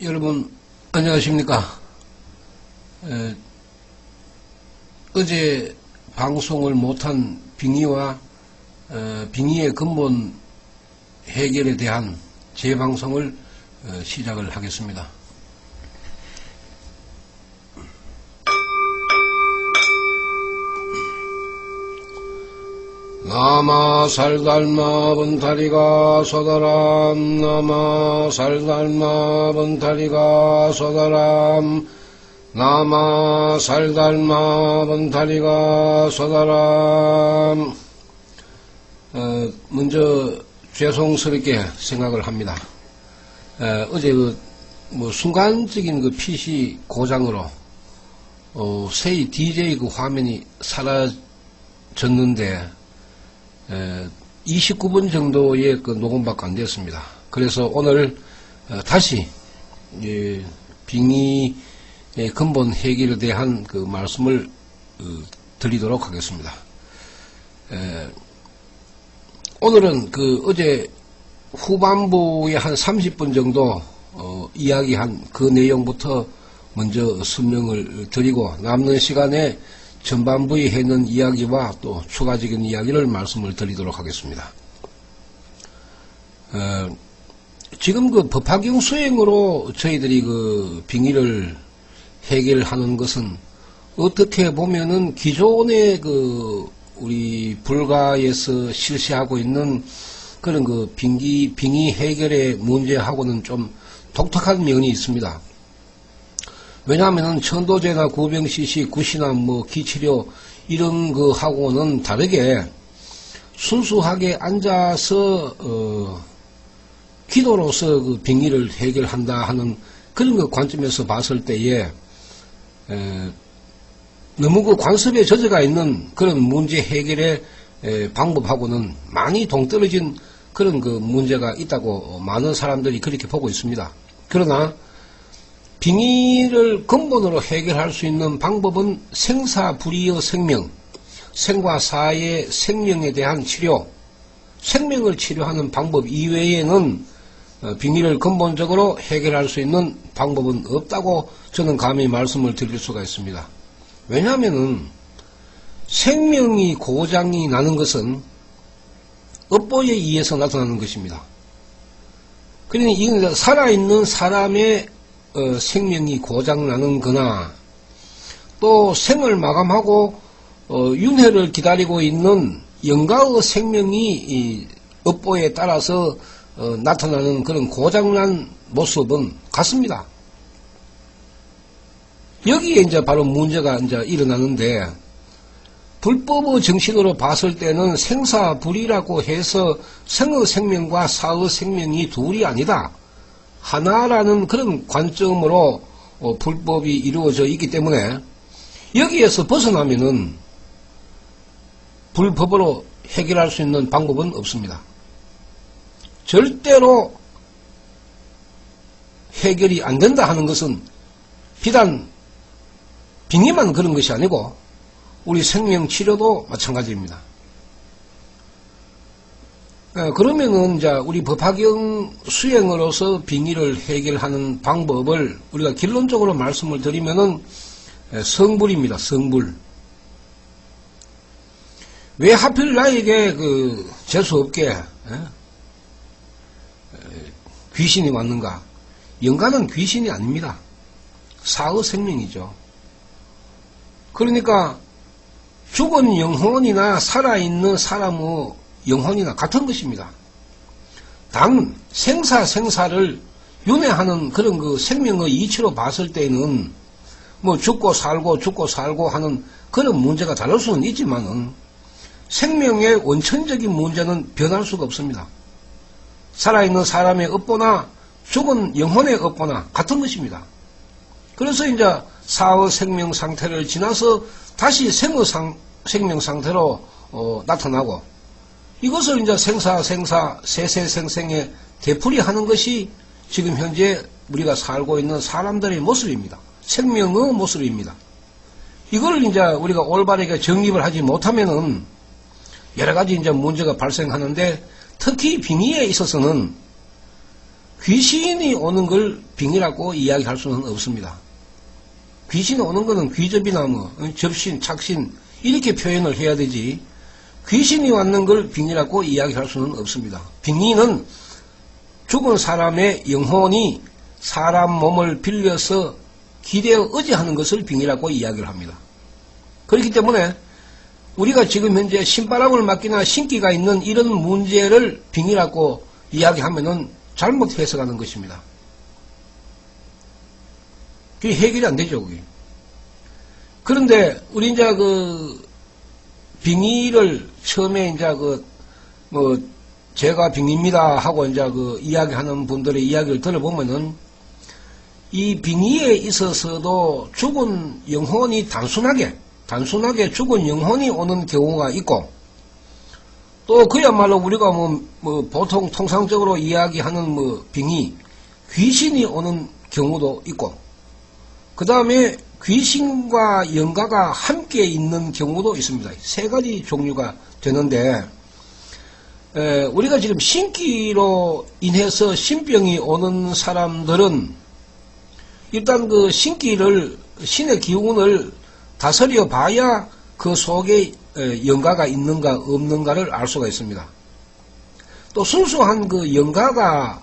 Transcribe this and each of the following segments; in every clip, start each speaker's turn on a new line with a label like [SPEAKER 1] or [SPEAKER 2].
[SPEAKER 1] 여러분 안녕하십니까. 어제 방송을 못한 빙의와 빙의의 근본 해결에 대한 재방송을 시작을 하겠습니다. 나마 살달마 번타리가 쏘다람 나마 살달마 번타리가 쏘다람 나마 살달마 번타리가 쏘다람. 먼저 죄송스럽게 생각을 합니다. 어제 순간적인 PC 고장으로 세이 DJ 화면이 사라졌는데 29분 정도의 녹음밖에 안 됐습니다. 그래서 오늘 다시 빙의의 근본 해결에 대한 말씀을 드리도록 하겠습니다. 오늘은 어제 후반부에 한 30분 정도 이야기한 그 내용부터 먼저 설명을 드리고, 남는 시간에 전반부에 했는 이야기와 또 추가적인 이야기를 말씀을 드리도록 하겠습니다. 지금 법화경 수행으로 저희들이 빙의를 해결하는 것은 어떻게 보면은 기존의 우리 불가에서 실시하고 있는 그런 빙의 해결의 문제하고는 좀 독특한 면이 있습니다. 왜냐하면 천도제나 구병시시, 구시나 기치료 이런 하고는 다르게 순수하게 앉아서 기도로서 빙의를 해결한다 하는 그런 관점에서 봤을 때에 너무 관습에 젖어가 있는 그런 문제 해결의 방법하고는 많이 동떨어진 그런 문제가 있다고 많은 사람들이 그렇게 보고 있습니다. 그러나 빙의를 근본으로 해결할 수 있는 방법은 생사불이의 생명, 생과 사의 생명에 대한 치료, 생명을 치료하는 방법 이외에는 빙의를 근본적으로 해결할 수 있는 방법은 없다고 저는 감히 말씀을 드릴 수가 있습니다. 왜냐하면 생명이 고장이 나는 것은 업보에 의해서 나타나는 것입니다. 그러니 이건 살아있는 사람의 생명이 고장나는 거나 또 생을 마감하고 윤회를 기다리고 있는 영가의 생명이 업보에 따라서 나타나는 그런 고장난 모습은 같습니다. 여기에 이제 바로 문제가 이제 일어나는데, 불법의 정신으로 봤을 때는 생사불이라고 해서 생의 생명과 사의 생명이 둘이 아니다, 하나라는 그런 관점으로 불법이 이루어져 있기 때문에 여기에서 벗어나면은 불법으로 해결할 수 있는 방법은 없습니다. 절대로 해결이 안 된다 하는 것은 비단 빙의만 그런 것이 아니고 우리 생명치료도 마찬가지입니다. 그러면은 이제 우리 법화경 수행으로서 빙의를 해결하는 방법을 우리가 결론적으로 말씀을 드리면은 성불입니다. 성불. 왜 하필 나에게 재수없게 귀신이 왔는가? 영가는 귀신이 아닙니다. 사의 생명이죠. 그러니까 죽은 영혼이나 살아있는 사람의 영혼이나 같은 것입니다. 단 생사를 윤회하는 그런 생명의 이치로 봤을 때는 죽고 살고 하는 그런 문제가 다를 수는 있지만은 생명의 원천적인 문제는 변할 수가 없습니다. 살아있는 사람의 업보나 죽은 영혼의 업보나 같은 것입니다. 그래서 이제 사의 생명 상태를 지나서 다시 생의 생명 상태로 나타나고, 이것을 이제 세세생생에 되풀이하는 것이 지금 현재 우리가 살고 있는 사람들의 모습입니다. 생명의 모습입니다. 이걸 이제 우리가 올바르게 정립을 하지 못하면은 여러 가지 이제 문제가 발생하는데, 특히 빙의에 있어서는 귀신이 오는 걸 빙이라고 이야기할 수는 없습니다. 귀신이 오는 것은 귀접이나 뭐 접신, 착신 이렇게 표현을 해야 되지 귀신이 왔는 걸 빙이라고 이야기할 수는 없습니다. 빙의는 죽은 사람의 영혼이 사람 몸을 빌려서 기대어 의지하는 것을 빙의라고 이야기를 합니다. 그렇기 때문에 우리가 지금 현재 신바람을 맞기나 신기가 있는 이런 문제를 빙의라고 이야기하면은 잘못 해석하는 것입니다. 그게 해결이 안 되죠, 그게. 그런데 우리 이제 빙의를 처음에 이제 제가 빙의입니다 하고 이제 이야기하는 분들의 이야기를 들어보면은 이 빙의에 있어서도 죽은 영혼이 단순하게 죽은 영혼이 오는 경우가 있고 또 그야말로 우리가 보통 통상적으로 이야기하는 빙의 귀신이 오는 경우도 있고 그 다음에 귀신과 영가가 함께 있는 경우도 있습니다. 세 가지 종류가 되는데 우리가 지금 신기로 인해서 신병이 오는 사람들은 일단 그 신기를 신의 기운을 다스려 봐야 그 속에 영가가 있는가 없는가를 알 수가 있습니다. 또 순수한 그 영가가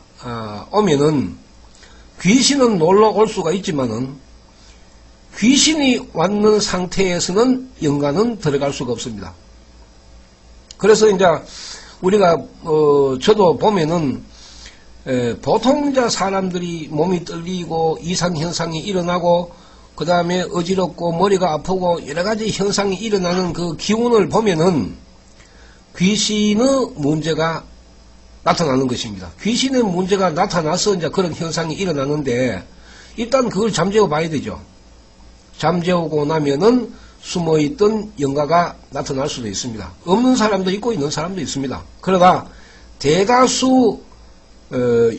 [SPEAKER 1] 오면은 귀신은 놀러 올 수가 있지만은 귀신이 왔는 상태에서는 영가는 들어갈 수가 없습니다. 그래서 이제 우리가 저도 보면은 보통 이제 사람들이 몸이 떨리고 이상 현상이 일어나고 그 다음에 어지럽고 머리가 아프고 여러 가지 현상이 일어나는 그 기운을 보면은 귀신의 문제가 나타나는 것입니다. 귀신의 문제가 나타나서 이제 그런 현상이 일어나는데 일단 그걸 잠재워 봐야 되죠. 잠재우고 나면은 숨어있던 영가가 나타날 수도 있습니다. 없는 사람도 있고 있는 사람도 있습니다. 그러나 대다수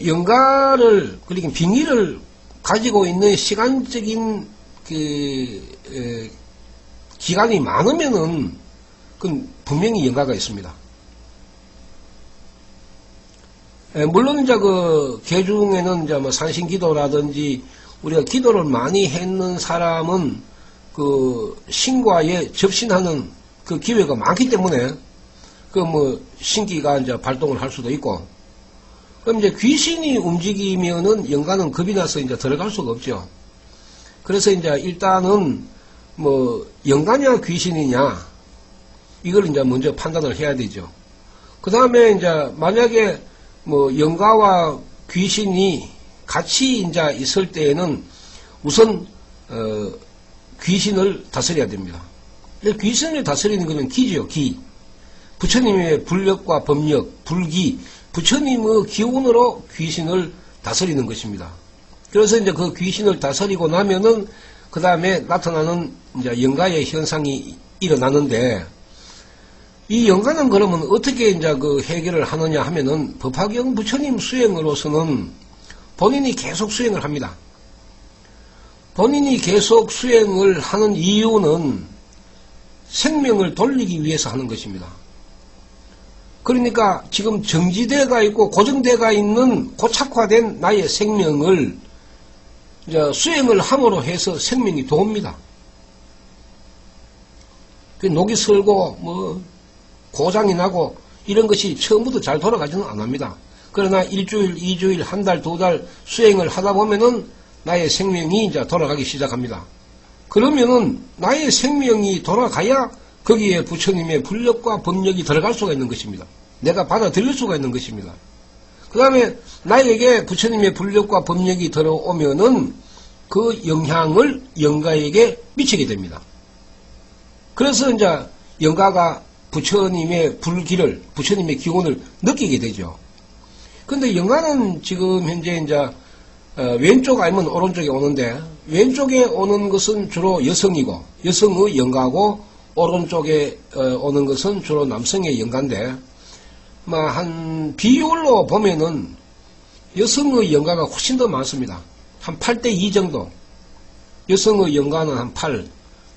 [SPEAKER 1] 영가를 그러니까 빙의를 가지고 있는 시간적인 기간이 많으면은 그건 분명히 영가가 있습니다. 물론 이제 개중에는 이제 산신기도라든지 우리가 기도를 많이 했는 사람은 신과에 접신하는 그 기회가 많기 때문에 신기가 이제 발동을 할 수도 있고 그럼 이제 귀신이 움직이면은 영가는 겁이 나서 이제 들어갈 수가 없죠. 그래서 이제 일단은 영가냐 귀신이냐 이걸 이제 먼저 판단을 해야 되죠. 그 다음에 이제 만약에 영가와 귀신이 같이 이제 있을 때에는 우선 귀신을 다스려야 됩니다. 귀신을 다스리는 것은 기죠, 기. 부처님의 불력과 법력, 불기, 부처님의 기운으로 귀신을 다스리는 것입니다. 그래서 이제 그 귀신을 다스리고 나면은 그 다음에 나타나는 이제 영가의 현상이 일어나는데 이 영가는 그러면 어떻게 이제 해결을 하느냐 하면은 법화경 부처님 수행으로서는 본인이 계속 수행을 합니다. 본인이 계속 수행을 하는 이유는 생명을 돌리기 위해서 하는 것입니다. 그러니까 지금 정지대가 있고 고정대가 있는 고착화된 나의 생명을 이제 수행을 함으로 해서 생명이 도옵니다. 녹이 슬고 고장이 나고 이런 것이 처음부터 잘 돌아가지는 않습니다. 그러나 일주일, 2주일, 한 달, 2달 수행을 하다 보면은 나의 생명이 이제 돌아가기 시작합니다. 그러면은 나의 생명이 돌아가야 거기에 부처님의 불력과 법력이 들어갈 수가 있는 것입니다. 내가 받아들일 수가 있는 것입니다. 그 다음에 나에게 부처님의 불력과 법력이 들어오면은 그 영향을 영가에게 미치게 됩니다. 그래서 이제 영가가 부처님의 불기를, 부처님의 기운을 느끼게 되죠. 근데 영가는 지금 현재 이제 왼쪽 아니면 오른쪽에 오는데 왼쪽에 오는 것은 주로 여성이고 여성의 영가고 오른쪽에 오는 것은 주로 남성의 영가인데 한 비율로 보면은 여성의 영가가 훨씬 더 많습니다. 한 8대2 정도. 여성의 영가는 한 8,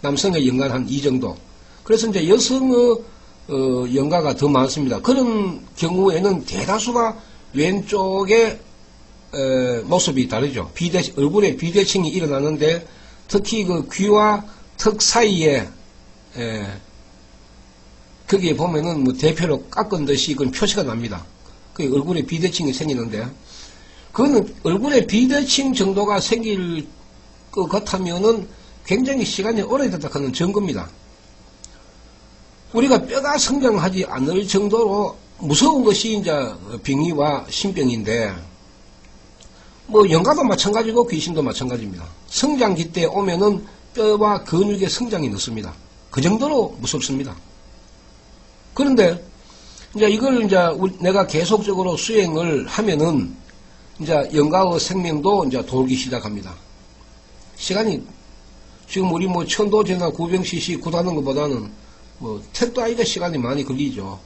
[SPEAKER 1] 남성의 영가는 한 2 정도. 그래서 이제 여성의 영가가 더 많습니다. 그런 경우에는 대다수가 왼쪽에 모습이 다르죠. 얼굴에 비대칭이 일어나는데 특히 그 귀와 턱 사이에 거기에 보면은 뭐 대표로 깎은 듯이 그건 표시가 납니다. 그 얼굴에 비대칭이 생기는데 그거는 얼굴에 비대칭 정도가 생길 것 같으면은 굉장히 시간이 오래됐다 하는 증거입니다. 우리가 뼈가 성장하지 않을 정도로 무서운 것이 이제 빙의와 신병인데 뭐 영가도 마찬가지고 귀신도 마찬가지입니다. 성장기 때 오면은 뼈와 근육의 성장이 늦습니다. 그 정도로 무섭습니다. 그런데 이제 이걸 이제 내가 계속적으로 수행을 하면은 이제 영가의 생명도 이제 돌기 시작합니다. 시간이 지금 우리 뭐 천도제나 구병시시 굿하는 것보다는 뭐 택도 아이가 시간이 많이 걸리죠.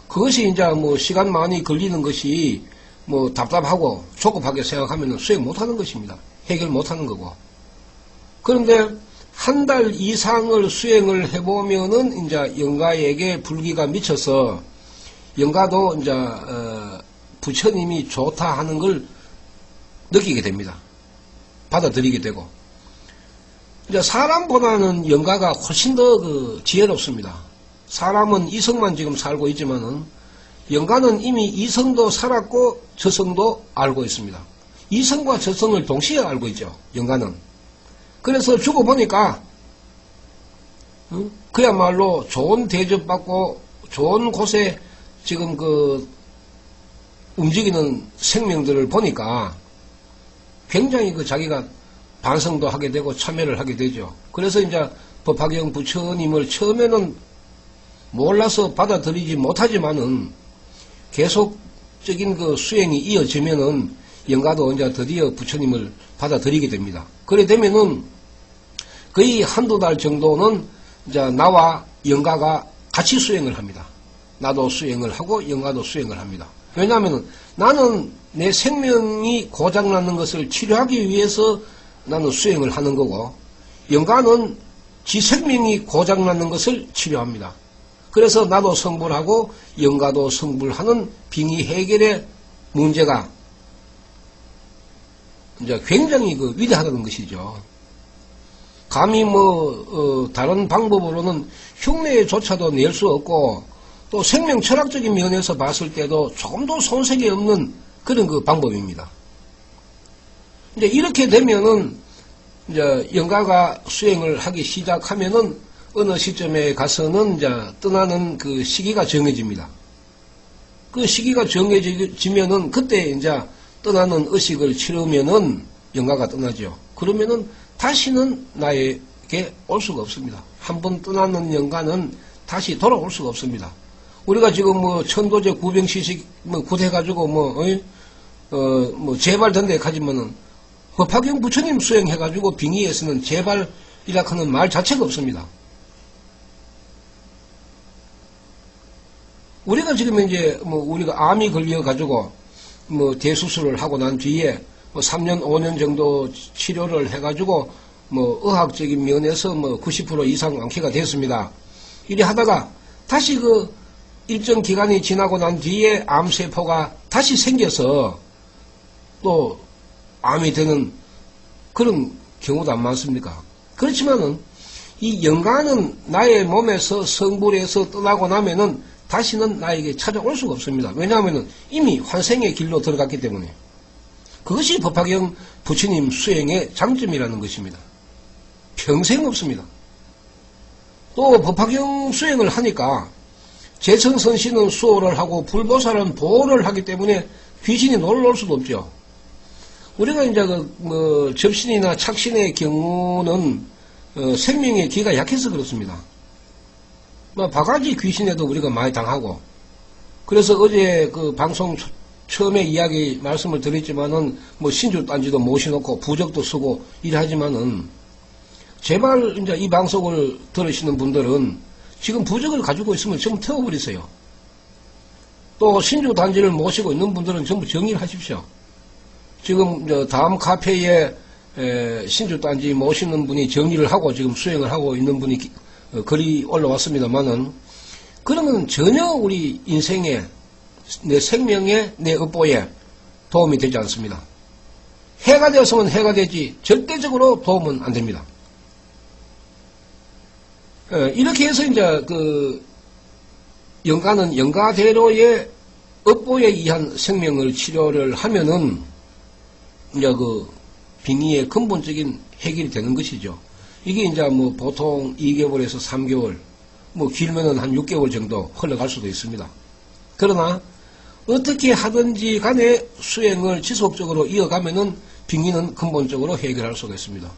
[SPEAKER 1] 그것이 이제 뭐 시간 많이 걸리는 것이 뭐 답답하고 조급하게 생각하면 수행 못하는 것입니다. 해결 못하는 거고. 그런데 한 달 이상을 수행을 해보면은 이제 영가에게 불기가 미쳐서 영가도 이제 부처님이 좋다 하는 걸 느끼게 됩니다. 받아들이게 되고. 이제 사람보다는 영가가 훨씬 더 지혜롭습니다. 사람은 이성만 지금 살고 있지만은 영가는 이미 이성도 살았고 저성도 알고 있습니다. 이성과 저성을 동시에 알고 있죠. 영가는. 그래서 죽어보니까 그야말로 좋은 대접받고 좋은 곳에 지금 움직이는 생명들을 보니까 굉장히 자기가 반성도 하게 되고 참여를 하게 되죠. 그래서 이제 법화경 부처님을 처음에는 몰라서 받아들이지 못하지만은 계속적인 수행이 이어지면은 영가도 이제 드디어 부처님을 받아들이게 됩니다. 그래 되면은 거의 한두 달 정도는 이제 나와 영가가 같이 수행을 합니다. 나도 수행을 하고 영가도 수행을 합니다. 왜냐하면 나는 내 생명이 고장나는 것을 치료하기 위해서 나는 수행을 하는 거고 영가는 지 생명이 고장나는 것을 치료합니다. 그래서 나도 성불하고 영가도 성불하는 빙의 해결의 문제가 이제 굉장히 위대하다는 것이죠. 감히 다른 방법으로는 흉내조차도 낼 수 없고 또 생명 철학적인 면에서 봤을 때도 조금도 손색이 없는 그런 방법입니다. 이제 이렇게 되면은 이제 영가가 수행을 하기 시작하면은 어느 시점에 가서는 이제 떠나는 그 시기가 정해집니다. 그 시기가 정해지면은 그때 이제 떠나는 의식을 치르면은 영가가 떠나죠. 그러면은 다시는 나에게 올 수가 없습니다. 한번 떠나는 영가는 다시 돌아올 수가 없습니다. 우리가 지금 천도제 구병시식 굿해가지고 재발된데 가지면은 법화경 부처님 수행해가지고 빙의에서는 재발이라 하는 말 자체가 없습니다. 우리가 지금 이제 우리가 암이 걸려가지고 대수술을 하고 난 뒤에 3년, 5년 정도 치료를 해가지고 의학적인 면에서 90% 이상 완쾌가 됐습니다. 이래 하다가 다시 일정 기간이 지나고 난 뒤에 암세포가 다시 생겨서 또 암이 되는 그런 경우도 안 많습니까? 그렇지만은 이 영가는 나의 몸에서 성불해서 떠나고 나면은 다시는 나에게 찾아올 수가 없습니다. 왜냐하면 이미 환생의 길로 들어갔기 때문에. 그것이 법화경 부처님 수행의 장점이라는 것입니다. 평생 없습니다. 또 법화경 수행을 하니까 제천선신은 수호를 하고 불보살은 보호를 하기 때문에 귀신이 놀러올 수도 없죠. 우리가 이제 접신이나 착신의 경우는 생명의 기가 약해서 그렇습니다. 바가지 귀신에도 우리가 많이 당하고, 그래서 어제 방송 처음에 이야기 말씀을 드렸지만은 신주 딴지도 모셔놓고 부적도 쓰고 이러하지만은 제발 이제 이 방송을 들으시는 분들은 지금 부적을 가지고 있으면 전부 태워버리세요. 또 신주 단지를 모시고 있는 분들은 전부 정리를 하십시오. 지금 다음 카페에 신주 단지 모시는 분이 정리를 하고 지금 수행을 하고 있는 분이 글이 올라왔습니다만은 그러면 전혀 우리 인생에 내 생명에 내 업보에 도움이 되지 않습니다. 해가 되었으면 해가 되지 절대적으로 도움은 안 됩니다. 이렇게 해서 이제 그 영가는 영가대로의 업보에 의한 생명을 치료를 하면은 이제 그 빙의의 근본적인 해결이 되는 것이죠. 이게 이제 뭐 보통 2개월에서 3개월, 뭐 길면은 한 6개월 정도 흘러갈 수도 있습니다. 그러나 어떻게 하든지 간에 수행을 지속적으로 이어가면은 빙의는 근본적으로 해결할 수가 있습니다.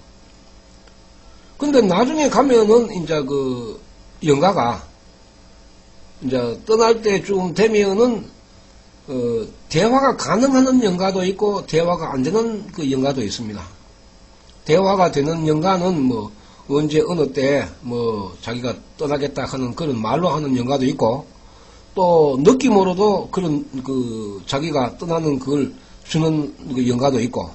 [SPEAKER 1] 근데 나중에 가면은 이제 그 영가가 이제 떠날 때쯤 되면은 대화가 가능한 영가도 있고 대화가 안 되는 그 영가도 있습니다. 대화가 되는 영가는 뭐 언제 어느 때 뭐 자기가 떠나겠다 하는 그런 말로 하는 영가도 있고 또 느낌으로도 그런 그 자기가 떠나는 그걸 주는 그 영가도 있고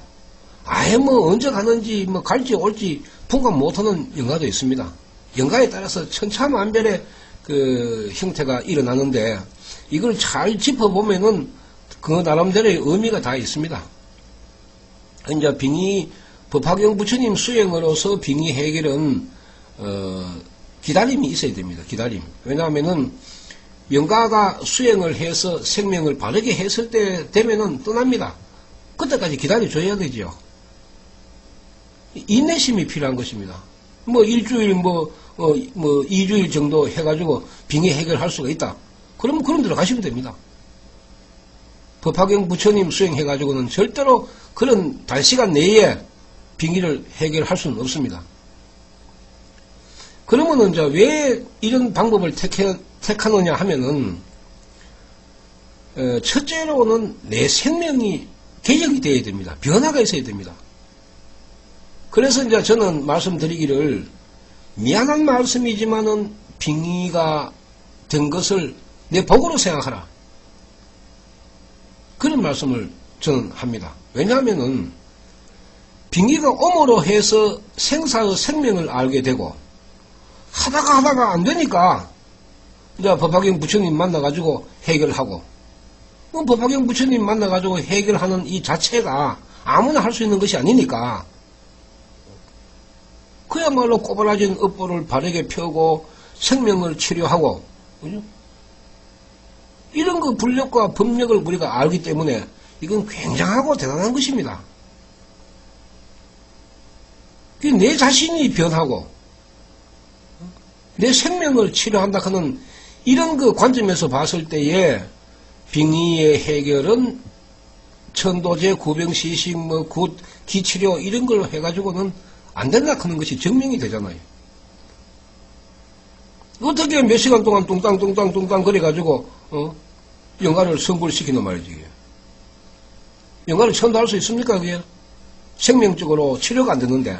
[SPEAKER 1] 아예 뭐 언제 가는지 뭐 갈지 올지 분간 못하는 영가도 있습니다. 영가에 따라서 천차만별의 그 형태가 일어나는데 이걸 잘 짚어보면은 그 나름대로의 의미가 다 있습니다. 이제 빙의 법화경 부처님 수행으로서 빙의 해결은 기다림이 있어야 됩니다. 기다림. 왜냐하면은 영가가 수행을 해서 생명을 바르게 했을 때 되면은 떠납니다. 그때까지 기다려줘야 되죠. 인내심이 필요한 것입니다. 뭐 일주일 뭐 2주일 정도 해가지고 빙의 해결할 수가 있다. 그러면 그런 데로 가시면 됩니다. 법화경 부처님 수행해가지고는 절대로 그런 단시간 내에 빙의를 해결할 수는 없습니다. 그러면은 이제 왜 이런 방법을 택하느냐 하면은 첫째로는 내 생명이 개혁이 되어야 됩니다. 변화가 있어야 됩니다. 그래서 이제 저는 말씀드리기를 미안한 말씀이지만은 빙의가 된 것을 내 복으로 생각하라. 그런 말씀을 저는 합니다. 왜냐하면은 빙의가 옴으로 해서 생사의 생명을 알게 되고 하다가 안 되니까 이제 법화경 부처님 만나가지고 해결하고 법화경 부처님 만나가지고 해결하는 이 자체가 아무나 할 수 있는 것이 아니니까 그야말로 꼬부라진 업보를 바르게 펴고 생명을 치료하고 그죠? 이런 그 불력과 법력을 우리가 알기 때문에 이건 굉장하고 대단한 것입니다. 내 자신이 변하고 내 생명을 치료한다 하는 이런 그 관점에서 봤을 때에 빙의의 해결은 천도제, 구병시식, 기치료 이런 걸로 해가지고는 안 된다 하는 것이 증명이 되잖아요. 어떻게 몇 시간 동안 뚱땅 그래가지고 영가를 성불시키는 말이지. 영가를 천도할 수 있습니까 그게? 생명적으로 치료가 안 되는데.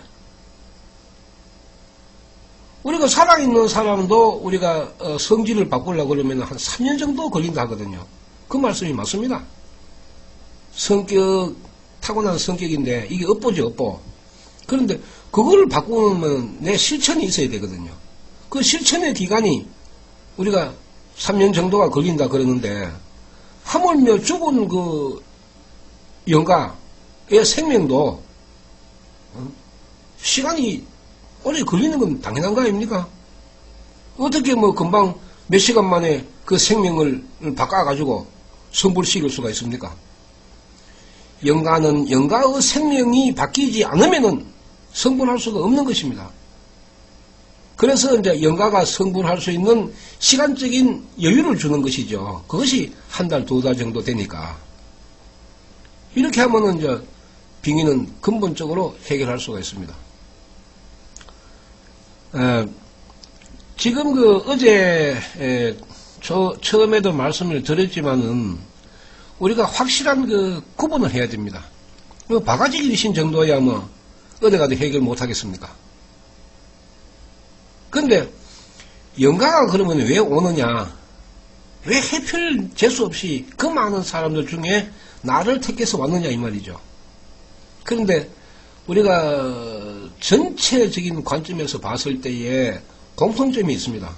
[SPEAKER 1] 우리가 살아있는 사람도 우리가 성질을 바꾸려고 그러면 한 3년 정도 걸린다 하거든요. 그 말씀이 맞습니다. 타고난 성격인데 이게 업보죠, 업보. 그런데 그거를 바꾸면 내 실천이 있어야 되거든요. 그 실천의 기간이 우리가 3년 정도가 걸린다 그러는데 하물며 죽은 그 영가의 생명도 시간이 오래 걸리는 건 당연한 거 아닙니까? 어떻게 뭐 금방 몇 시간 만에 그 생명을 바꿔가지고 성불시킬 수가 있습니까? 영가는 영가의 생명이 바뀌지 않으면은 성불할 수가 없는 것입니다. 그래서 이제 영가가 성불할 수 있는 시간적인 여유를 주는 것이죠. 그것이 한 달, 2달 정도 되니까. 이렇게 하면은 이제 빙의는 근본적으로 해결할 수가 있습니다. 지금 그 어제 처음에도 말씀을 드렸지만은 우리가 확실한 그 구분을 해야 됩니다. 뭐 바가지 귀신 정도야 뭐 어디 가도 해결 못 하겠습니까? 근데 영가가 그러면 왜 오느냐? 왜 해필 재수 없이 그 많은 사람들 중에 나를 택해서 왔느냐 이 말이죠. 그런데 우리가 전체적인 관점에서 봤을 때에 공통점이 있습니다.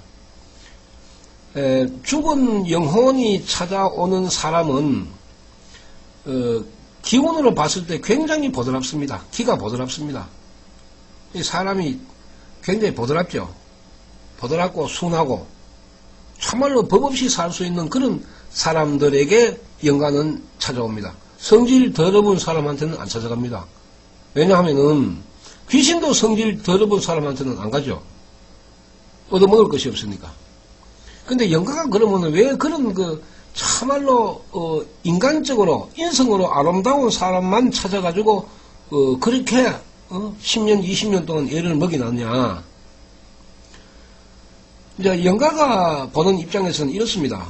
[SPEAKER 1] 죽은 영혼이 찾아오는 사람은 기운으로 봤을 때 굉장히 보드랍습니다. 기가 보드랍습니다. 이 사람이 굉장히 보드랍죠. 보드랍고 순하고 참말로 법 없이 살 수 있는 그런 사람들에게 영가는 찾아옵니다. 성질 더러운 사람한테는 안 찾아갑니다. 왜냐하면은 귀신도 성질 더러운 사람한테는 안 가죠. 얻어먹을 것이 없으니까. 근데 영가가 그러면 왜 그런 참말로 인간적으로 인성으로 아름다운 사람만 찾아가지고 그렇게 10년 20년 동안 애를 먹이놨냐. 이제 영가가 보는 입장에서는 이렇습니다.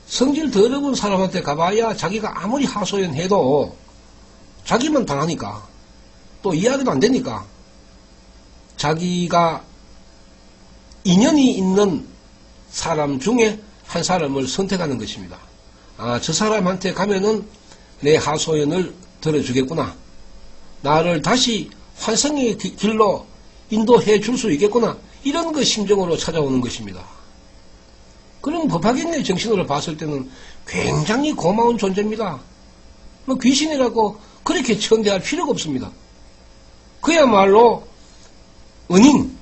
[SPEAKER 1] 성질 더러운 사람한테 가봐야 자기가 아무리 하소연해도 자기만 당하니까 또 이야기도 안 되니까 자기가 인연이 있는 사람 중에 한 사람을 선택하는 것입니다. 아, 저 사람한테 가면은 내 하소연을 들어주겠구나. 나를 다시 환생의 길로 인도해 줄 수 있겠구나. 이런 그 심정으로 찾아오는 것입니다. 그럼 법화경의 정신으로 봤을 때는 굉장히 고마운 존재입니다. 뭐 귀신이라고 그렇게 천대할 필요가 없습니다. 그야말로 은인,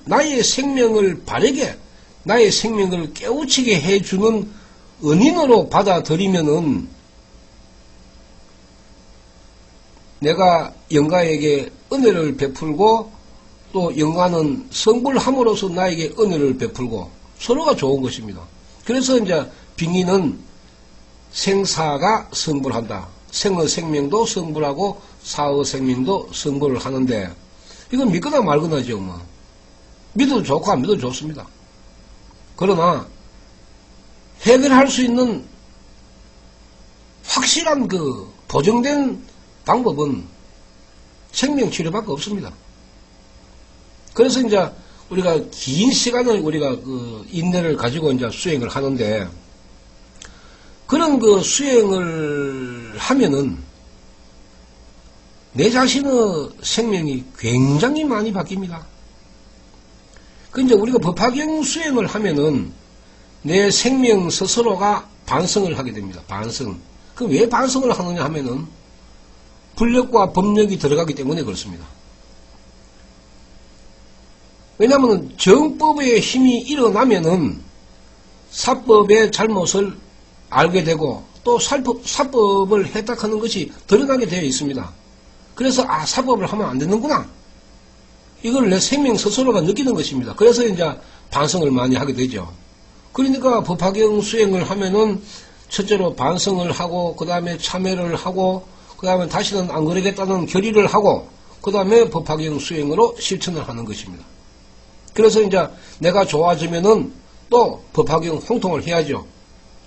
[SPEAKER 1] 나의 생명을 바르게, 나의 생명을 깨우치게 해주는 은인으로 받아들이면은 내가 영가에게 은혜를 베풀고 또 영가는 성불함으로써 나에게 은혜를 베풀고 서로가 좋은 것입니다. 그래서 이제 빙의는 생사가 성불한다. 생의 생명도 성불하고 사의 생명도 성불을 하는데 이건 믿거나 말거나죠. 뭐. 믿어도 좋고 안 믿어도 좋습니다. 그러나 해결할 수 있는 확실한 보정된 방법은 생명치료밖에 없습니다. 그래서 이제 우리가 긴 시간을 우리가 인내를 가지고 이제 수행을 하는데 그런 수행을 하면은 내 자신의 생명이 굉장히 많이 바뀝니다. 이제 우리가 법화경 수행을 하면은 내 생명 스스로가 반성을 하게 됩니다. 반성. 그럼 왜 반성을 하느냐 하면은 불력과 법력이 들어가기 때문에 그렇습니다. 왜냐하면 정법의 힘이 일어나면은 사법의 잘못을 알게 되고 또 사법을 해탁하는 것이 드러나게 되어 있습니다. 그래서 사법을 하면 안 되는구나. 이걸 내 생명 스스로가 느끼는 것입니다. 그래서 이제 반성을 많이 하게 되죠. 그러니까 법화경 수행을 하면은 첫째로 반성을 하고 그 다음에 참회를 하고 그 다음에 다시는 안 그러겠다는 결의를 하고 그 다음에 법화경 수행으로 실천을 하는 것입니다. 그래서 이제 내가 좋아지면은 또 법화경 홍통을 해야죠.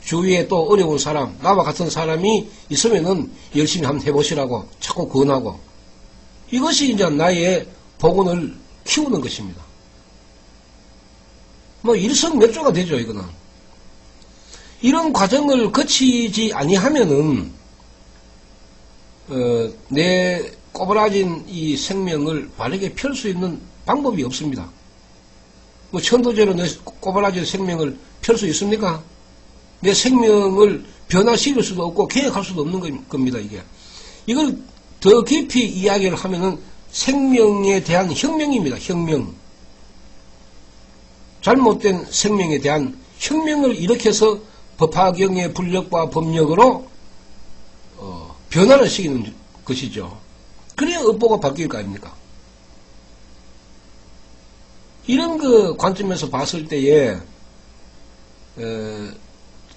[SPEAKER 1] 주위에 또 어려운 사람, 나와 같은 사람이 있으면은 열심히 한번 해보시라고 자꾸 권하고 이것이 이제 나의 복원을 키우는 것입니다. 뭐 일석몇조가 되죠, 이거는. 이런 과정을 거치지 아니하면은 내 꼬부라진 이 생명을 바르게 펼 수 있는 방법이 없습니다. 뭐 천도제로 내 꼬부라진 생명을 펼 수 있습니까? 내 생명을 변화시킬 수도 없고 계획할 수도 없는 겁니다, 이게. 이걸 더 깊이 이야기를 하면은 생명에 대한 혁명입니다, 혁명. 잘못된 생명에 대한 혁명을 일으켜서 법화경의 불력과 법력으로 변화를 시키는 것이죠. 그래야 업보가 바뀔 거 아닙니까? 이런 관점에서 봤을 때에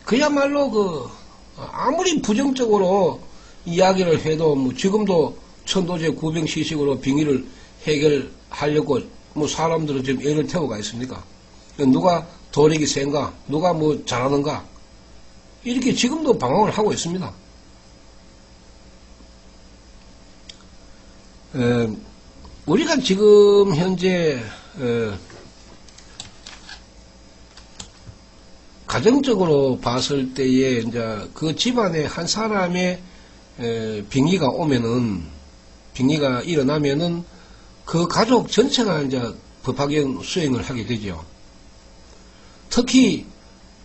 [SPEAKER 1] 그야말로 아무리 부정적으로 이야기를 해도 뭐 지금도 천도제 구병시식으로 빙의를 해결하려고 뭐 사람들은 지금 애를 태워가 있습니까? 누가 도력이 센가? 누가 뭐 잘하는가? 이렇게 지금도 방황을 하고 있습니다. 우리가 지금 현재 가정적으로 봤을 때에 이제 그 집안에 한 사람의 빙의가 오면은 빙의가 일어나면은 그 가족 전체가 이제 법화경 수행을 하게 되죠. 특히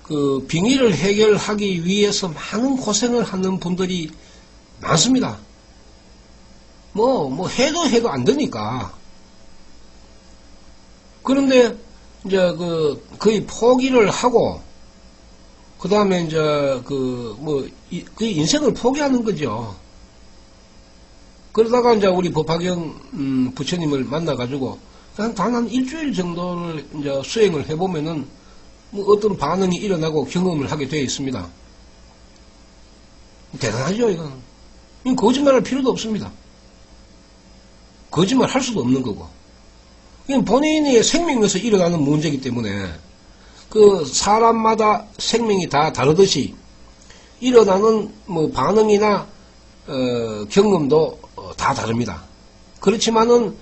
[SPEAKER 1] 그 빙의를 해결하기 위해서 많은 고생을 하는 분들이 많습니다. 해도 안 되니까. 그런데 이제 거의 포기를 하고, 그 다음에 이제 거의 인생을 포기하는 거죠. 그러다가 이제 우리 법화경 부처님을 만나가지고 단 한 일주일 정도를 이제 수행을 해보면은 어떤 반응이 일어나고 경험을 하게 되어 있습니다. 대단하죠, 이건. 거짓말할 필요도 없습니다. 거짓말 할 수도 없는 거고. 이건 본인의 생명에서 일어나는 문제이기 때문에 그 사람마다 생명이 다 다르듯이 일어나는 반응이나 경험도 다 다릅니다. 그렇지만은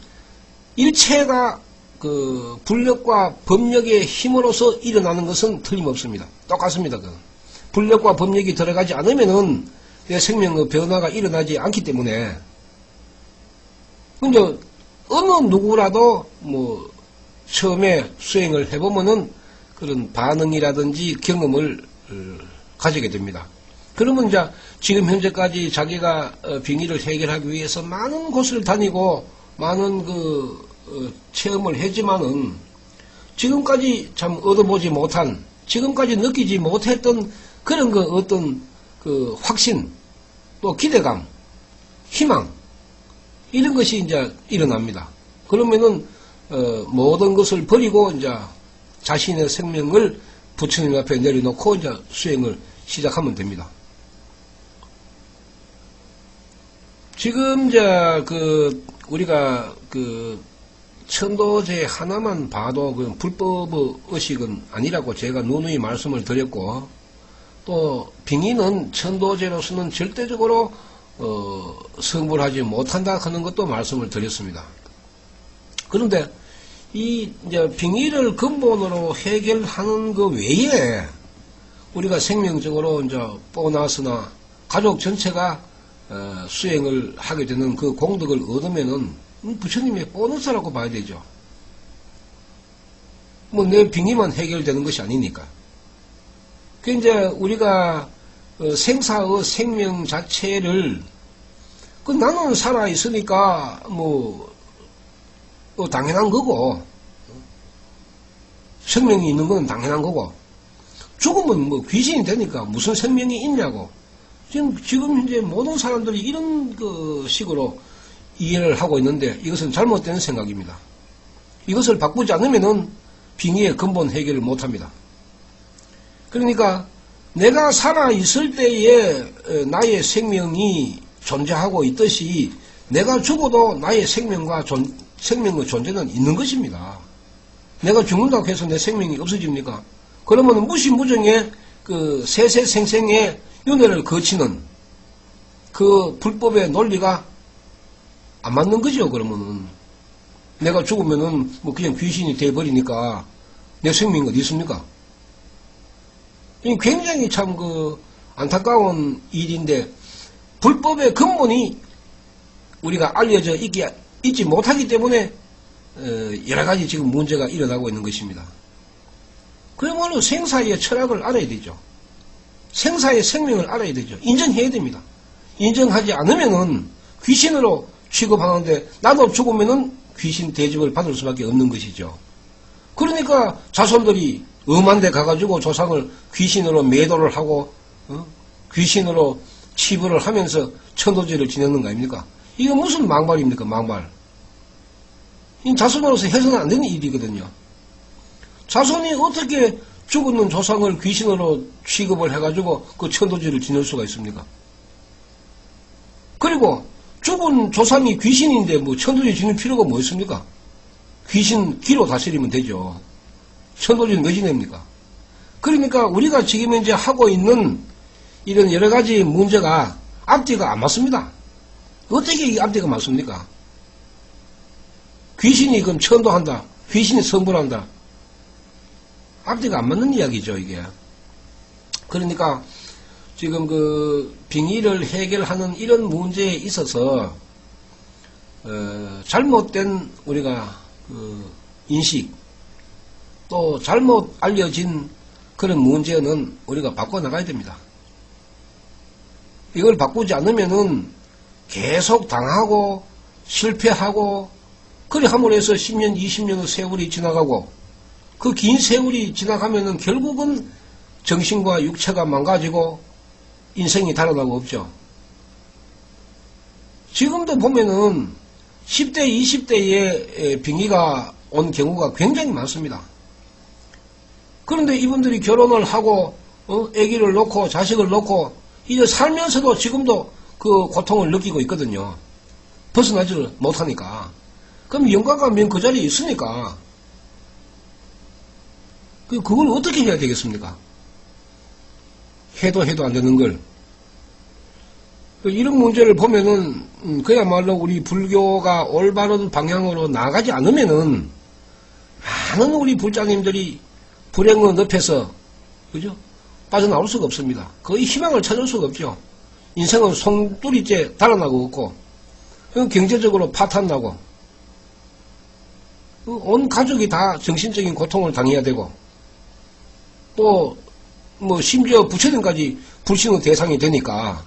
[SPEAKER 1] 일체가 그 불력과 법력의 힘으로서 일어나는 것은 틀림없습니다. 똑같습니다. 불력과 법력이 들어가지 않으면은 내 생명의 변화가 일어나지 않기 때문에, 근데 어느 누구라도 처음에 수행을 해보면은 그런 반응이라든지 경험을 가지게 됩니다. 그러면 이제 지금 현재까지 자기가 빙의를 해결하기 위해서 많은 곳을 다니고 많은 체험을 했지만은 지금까지 참 얻어보지 못한, 지금까지 느끼지 못했던 그런 어떤 확신, 또 기대감, 희망, 이런 것이 이제 일어납니다. 그러면은 모든 것을 버리고 이제 자신의 생명을 부처님 앞에 내려놓고 이제 수행을 시작하면 됩니다. 지금 이제 우리가 천도제 하나만 봐도 불법의 의식은 아니라고 제가 누누이 말씀을 드렸고, 또 빙의는 천도제로서는 절대적으로 성불하지 못한다 하는 것도 말씀을 드렸습니다. 그런데 이제 빙의를 근본으로 해결하는 그 외에 우리가 생명적으로 이제 보너스나 가족 전체가 수행을 하게 되는 그 공덕을 얻으면은 부처님의 보너스라고 봐야 되죠. 내 빙의만 해결되는 것이 아니니까. 그 이제 우리가 생사의 생명 자체를 나는 살아 있으니까 당연한 거고, 생명이 있는 건 당연한 거고, 죽으면 귀신이 되니까 무슨 생명이 있냐고. 지금 현재 모든 사람들이 이런 식으로 이해를 하고 있는데 이것은 잘못된 생각입니다. 이것을 바꾸지 않으면은 빙의의 근본 해결을 못합니다. 그러니까 내가 살아있을 때에 나의 생명이 존재하고 있듯이 내가 죽어도 나의 생명의 존재는 있는 것입니다. 내가 죽는다고 해서 내 생명이 없어집니까? 그러면 무시무정의 세세생생의 윤회를 거치는 그 불법의 논리가 안 맞는 거죠. 그러면은 내가 죽으면은 그냥 귀신이 돼버리니까 내 생명이 어디 있습니까? 이 굉장히 참 안타까운 일인데, 불법의 근본이 우리가 알려져 있지 못하기 때문에 여러 가지 지금 문제가 일어나고 있는 것입니다. 그야말로 생사의 철학을 알아야 되죠. 생사의 생명을 알아야 되죠. 인정해야 됩니다. 인정하지 않으면은 귀신으로 취급하는데, 나도 죽으면은 귀신 대접을 받을 수밖에 없는 것이죠. 그러니까 자손들이 엄한 데 가가지고 조상을 귀신으로 매도를 하고 귀신으로 치부를 하면서 천도제를 지내는 거 아닙니까? 이거 무슨 망발입니까? 망발. 이 자손으로서 해서는 안 되는 일이거든요. 자손이 어떻게 죽었는 조상을 귀신으로 취급을 해가지고 그 천도제를 지낼 수가 있습니까? 그리고 죽은 조상이 귀신인데 천도제 지낼 필요가 뭐 있습니까? 귀신 기로 다스리면 되죠. 천도제는 왜 지냅니까? 그러니까 우리가 지금 현재 하고 있는 이런 여러 가지 문제가 앞뒤가 안 맞습니다. 어떻게 이게 앞뒤가 맞습니까? 귀신이 그럼 천도한다. 귀신이 성불한다. 앞뒤가 안 맞는 이야기죠, 이게. 그러니까 지금 빙의를 해결하는 이런 문제에 있어서 잘못된 우리가 인식, 또 잘못 알려진 그런 문제는 우리가 바꿔나가야 됩니다. 이걸 바꾸지 않으면은 계속 당하고 실패하고 그래 함으로 해서 10년, 20년의 세월이 지나가고 그 긴 세월이 지나가면은 결국은 정신과 육체가 망가지고 인생이 달아나고 없죠. 지금도 보면은 10대, 20대에 빙의가 온 경우가 굉장히 많습니다. 그런데 이분들이 결혼을 하고 아기를 놓고 자식을 놓고 이제 살면서도 지금도 그 고통을 느끼고 있거든요. 벗어나지를 못하니까. 그럼 영가가 면 그 자리에 있으니까 그걸 어떻게 해야 되겠습니까? 해도 안 되는 걸. 이런 문제를 보면은 그야말로 우리 불교가 올바른 방향으로 나가지 않으면은 많은 우리 불자님들이 불행의 늪에서 그죠? 빠져나올 수가 없습니다. 거의 희망을 찾을 수가 없죠. 인생은 송두리째 달아나고 없고 경제적으로 파탄나고 온 가족이 다 정신적인 고통을 당해야 되고 또 뭐 심지어 부처님까지 불신의 대상이 되니까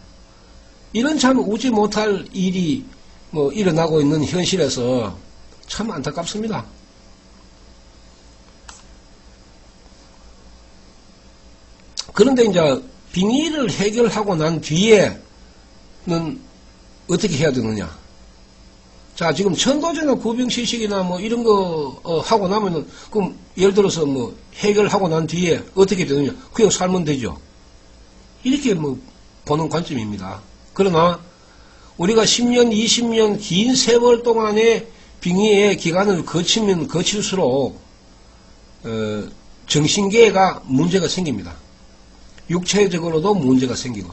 [SPEAKER 1] 이런 참 우지 못할 일이 뭐 일어나고 있는 현실에서 참 안타깝습니다. 그런데 이제 빙의를 해결하고 난 뒤에는 어떻게 해야 되느냐? 자, 지금 천도제나 구병시식이나 뭐 이런 거 하고 나면은 그럼 예를 들어서 뭐 해결하고 난 뒤에 어떻게 되느냐? 그냥 살면 되죠. 이렇게 뭐 보는 관점입니다. 그러나 우리가 10년, 20년 긴 세월 동안의 빙의의 기간을 거치면 거칠수록 정신계가 문제가 생깁니다. 육체적으로도 문제가 생기고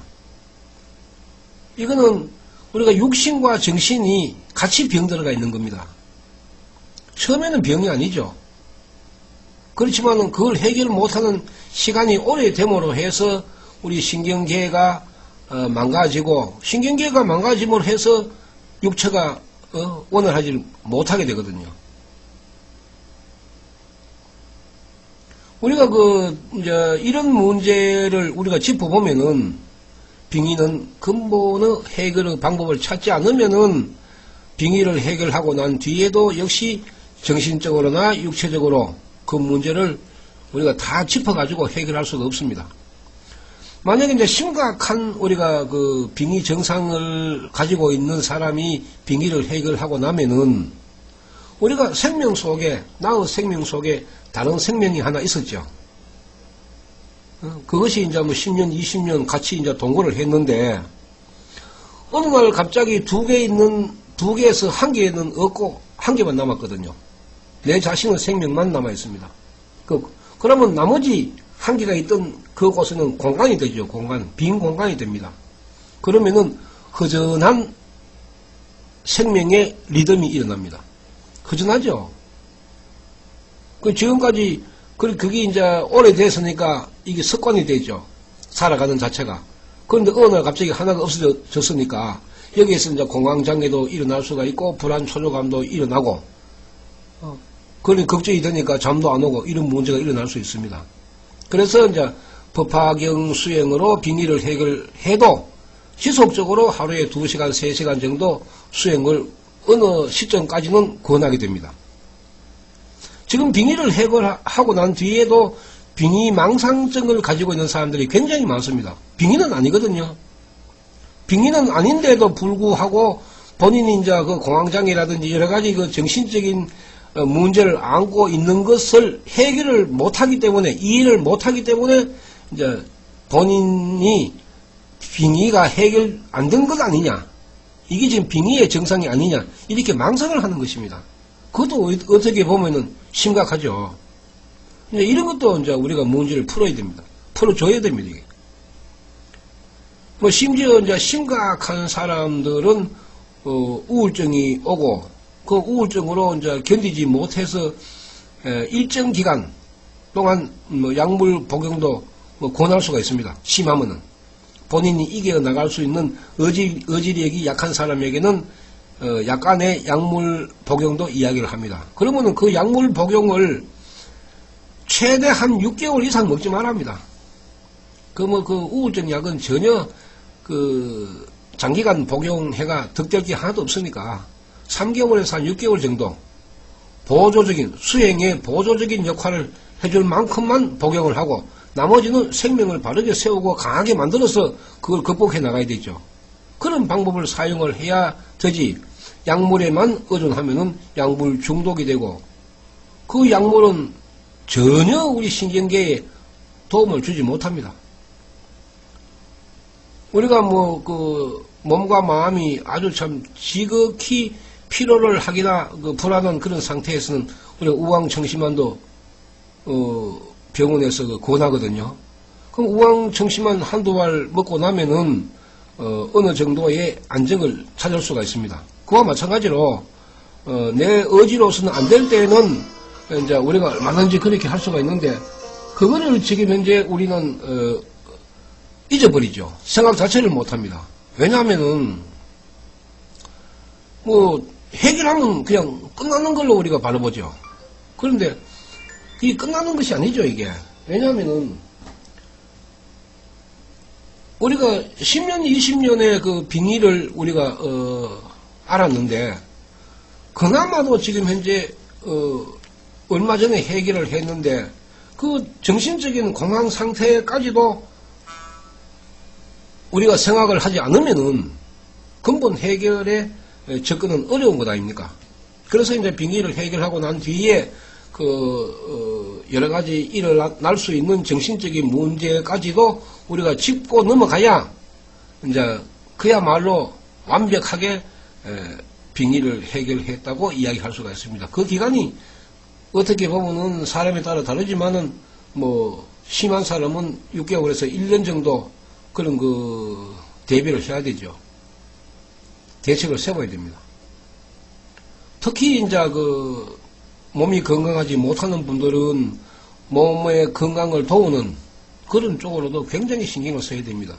[SPEAKER 1] 이거는 우리가 육신과 정신이 같이 병들어가 있는 겁니다. 처음에는 병이 아니죠. 그렇지만 그걸 해결 못하는 시간이 오래됨으로 해서 우리 신경계가 망가지고 신경계가 망가짐으로 해서 육체가 원활하지 못하게 되거든요. 우리가 이제 이런 문제를 우리가 짚어보면은 빙의는 근본의 해결의 방법을 찾지 않으면은 빙의를 해결하고 난 뒤에도 역시 정신적으로나 육체적으로 그 문제를 우리가 다 짚어가지고 해결할 수가 없습니다. 만약에 이제 심각한 우리가 그 빙의 증상을 가지고 있는 사람이 빙의를 해결하고 나면은 우리가 생명 속에, 나의 생명 속에 다른 생명이 하나 있었죠. 그것이 이제 뭐 10년, 20년 같이 이제 동거를 했는데, 어느 날 갑자기 두 개에서 한 개는 없고, 한 개만 남았거든요. 내 자신의 생명만 남아있습니다. 그러면 나머지 한 개가 있던 그곳에는 공간이 되죠. 빈 공간이 됩니다. 그러면은 허전한 생명의 리듬이 일어납니다. 허전하죠. 지금까지 그게 이제 오래됐으니까 이게 습관이 되죠. 살아가는 자체가. 그런데 어느 날 갑자기 하나가 없어졌으니까 여기에서 이제 공황장애도 일어날 수가 있고 불안 초조감도 일어나고 그런 걱정이 되니까 잠도 안 오고 이런 문제가 일어날 수 있습니다. 그래서 이제 법화경 수행으로 빙의를 해결해도 지속적으로 하루에 2시간, 3시간 정도 수행을 어느 시점까지는 권하게 됩니다. 지금 빙의를 해결하고 난 뒤에도 빙의 망상증을 가지고 있는 사람들이 굉장히 많습니다. 빙의는 아니거든요. 빙의는 아닌데도 불구하고 본인이 이제 그 공황장애라든지 여러 가지 그 정신적인 문제를 안고 있는 것을 해결을 못하기 때문에, 이해를 못하기 때문에 이제 본인이 빙의가 해결 안 된 것 아니냐, 이게 지금 빙의의 정상이 아니냐, 이렇게 망상을 하는 것입니다. 그것도 어떻게 보면은 심각하죠. 이런 것도 이제 우리가 문제를 풀어야 됩니다. 풀어줘야 됩니다, 이게. 뭐, 심지어 이제 심각한 사람들은, 우울증이 오고, 그 우울증으로 이제 견디지 못해서, 일정 기간 동안 뭐 약물 복용도 뭐 권할 수가 있습니다. 심하면은. 본인이 이겨나갈 수 있는 의지력이 약한 사람에게는 약간의 약물 복용도 이야기를 합니다. 그러면은 그 약물 복용을 최대 한 6개월 이상 먹지 말랍니다. 그 우울증 약은 전혀 장기간 복용해가 득될 게 하나도 없으니까 3개월에서 한 6개월 정도 수행에 보조적인 역할을 해줄 만큼만 복용을 하고 나머지는 생명을 바르게 세우고 강하게 만들어서 그걸 극복해 나가야 되죠. 그런 방법을 사용을 해야 되지 약물에만 의존하면은 약물 중독이 되고 그 약물은 전혀 우리 신경계에 도움을 주지 못합니다. 우리가 몸과 마음이 아주 참 지극히 피로를 하기나 불안한 그런 상태에서는 우리가 우황청심환도 병원에서 권하거든요. 그럼 우황청심환 한두 알 먹고 나면은 어느 정도의 안정을 찾을 수가 있습니다. 그와 마찬가지로 내 의지로서는 안 될 때에는 이제 우리가 얼마든지 그렇게 할 수가 있는데 그거를 지금 현재 우리는 잊어버리죠. 생각 자체를 못합니다. 왜냐하면은 해결하면 그냥 끝나는 걸로 우리가 바라보죠. 그런데 이게 끝나는 것이 아니죠, 이게. 왜냐하면은 우리가 10년, 20년의 그 빙의를 우리가 알았는데 그나마도 지금 현재 얼마 전에 해결을 했는데 그 정신적인 공황 상태까지도 우리가 생각을 하지 않으면은 근본 해결에 접근은 어려운 것 아닙니까? 그래서 이제 빙의를 해결하고 난 뒤에 여러 가지 일어날 수 있는 정신적인 문제까지도 우리가 짚고 넘어가야 이제 그야말로 완벽하게 빙의를 해결했다고 이야기할 수가 있습니다. 그 기간이 어떻게 보면은 사람에 따라 다르지만은 심한 사람은 6개월에서 1년 정도 그런 대비를 해야 되죠. 대책을 세워야 됩니다. 특히 이제 몸이 건강하지 못하는 분들은 몸의 건강을 도우는 그런 쪽으로도 굉장히 신경을 써야 됩니다.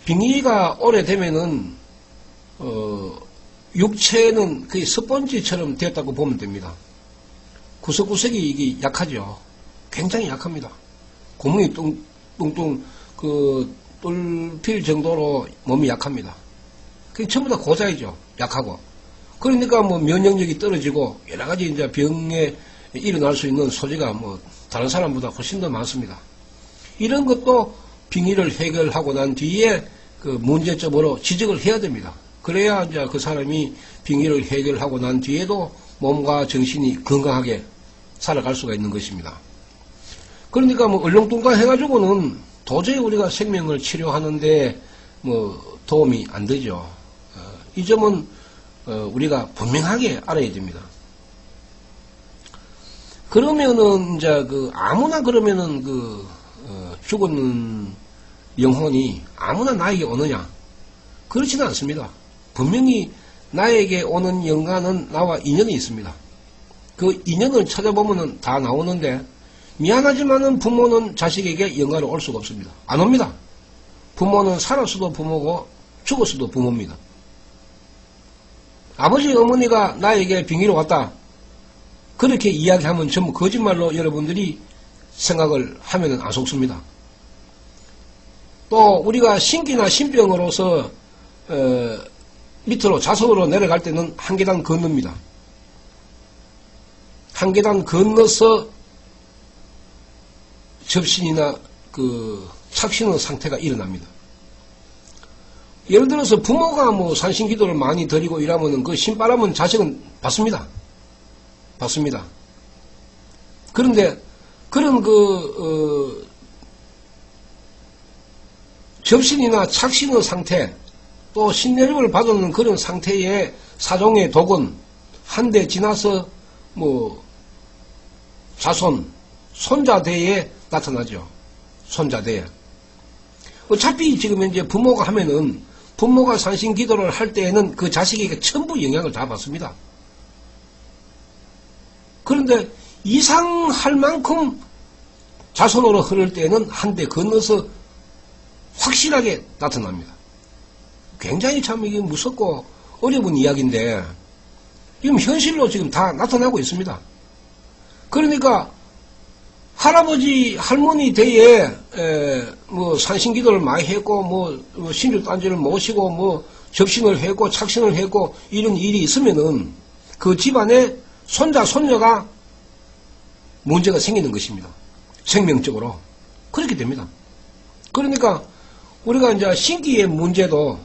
[SPEAKER 1] 빙의가 오래되면은 육체는 거의 스펀지처럼 되었다고 보면 됩니다. 구석구석이 이게 약하죠. 굉장히 약합니다. 구멍이 뚱뚱 뚫릴 정도로 몸이 약합니다. 그게 전부 다 고자이죠. 약하고. 그러니까 면역력이 떨어지고 여러 가지 이제 병에 일어날 수 있는 소지가 다른 사람보다 훨씬 더 많습니다. 이런 것도 빙의를 해결하고 난 뒤에 문제점으로 지적을 해야 됩니다. 그래야 이제 그 사람이 빙의를 해결하고 난 뒤에도 몸과 정신이 건강하게 살아갈 수가 있는 것입니다. 그러니까 얼렁뚱땅 해가지고는 도저히 우리가 생명을 치료하는데 도움이 안 되죠. 이 점은 우리가 분명하게 알아야 됩니다. 그러면은 이제 아무나 그러면은 죽은 영혼이 아무나 나에게 오느냐? 그렇지는 않습니다. 분명히 나에게 오는 영혼은 나와 인연이 있습니다. 그 인연을 찾아보면은 다 나오는데 미안하지만은 부모는 자식에게 영가로 올 수가 없습니다. 안 옵니다. 부모는 살았어도 부모고 죽었어도 부모입니다. 아버지 어머니가 나에게 빙의로 왔다. 그렇게 이야기하면 전부 거짓말로 여러분들이 생각을 하면은 안 속습니다. 또 우리가 신기나 신병으로서 밑으로 자석으로 내려갈 때는 한 계단 건넙니다. 한 계단 건너서 접신이나 착신의 상태가 일어납니다. 예를 들어서 부모가 산신기도를 많이 드리고 이러면은 그 신바람은 자식은 받습니다. 받습니다. 그런데 그런 접신이나 착신의 상태 또 신내림을 받는 그런 상태의 사종의 독은 한 대 지나서 자손, 손자대에 나타나죠. 손자대에. 어차피 지금 이제 부모가 하면은 부모가 산신기도를 할 때에는 그 자식에게 전부 영향을 다 받습니다. 그런데 이상할 만큼 자손으로 흐를 때에는 한 대 건너서 확실하게 나타납니다. 굉장히 참 이게 무섭고 어려운 이야기인데 지금 현실로 지금 다 나타나고 있습니다. 그러니까 할아버지, 할머니 때에, 뭐, 산신기도를 많이 했고, 뭐 신주단지를 모시고, 뭐, 접신을 했고, 착신을 했고, 이런 일이 있으면은, 그 집안에 손자, 손녀가 문제가 생기는 것입니다. 생명적으로. 그렇게 됩니다. 그러니까, 우리가 이제 신기의 문제도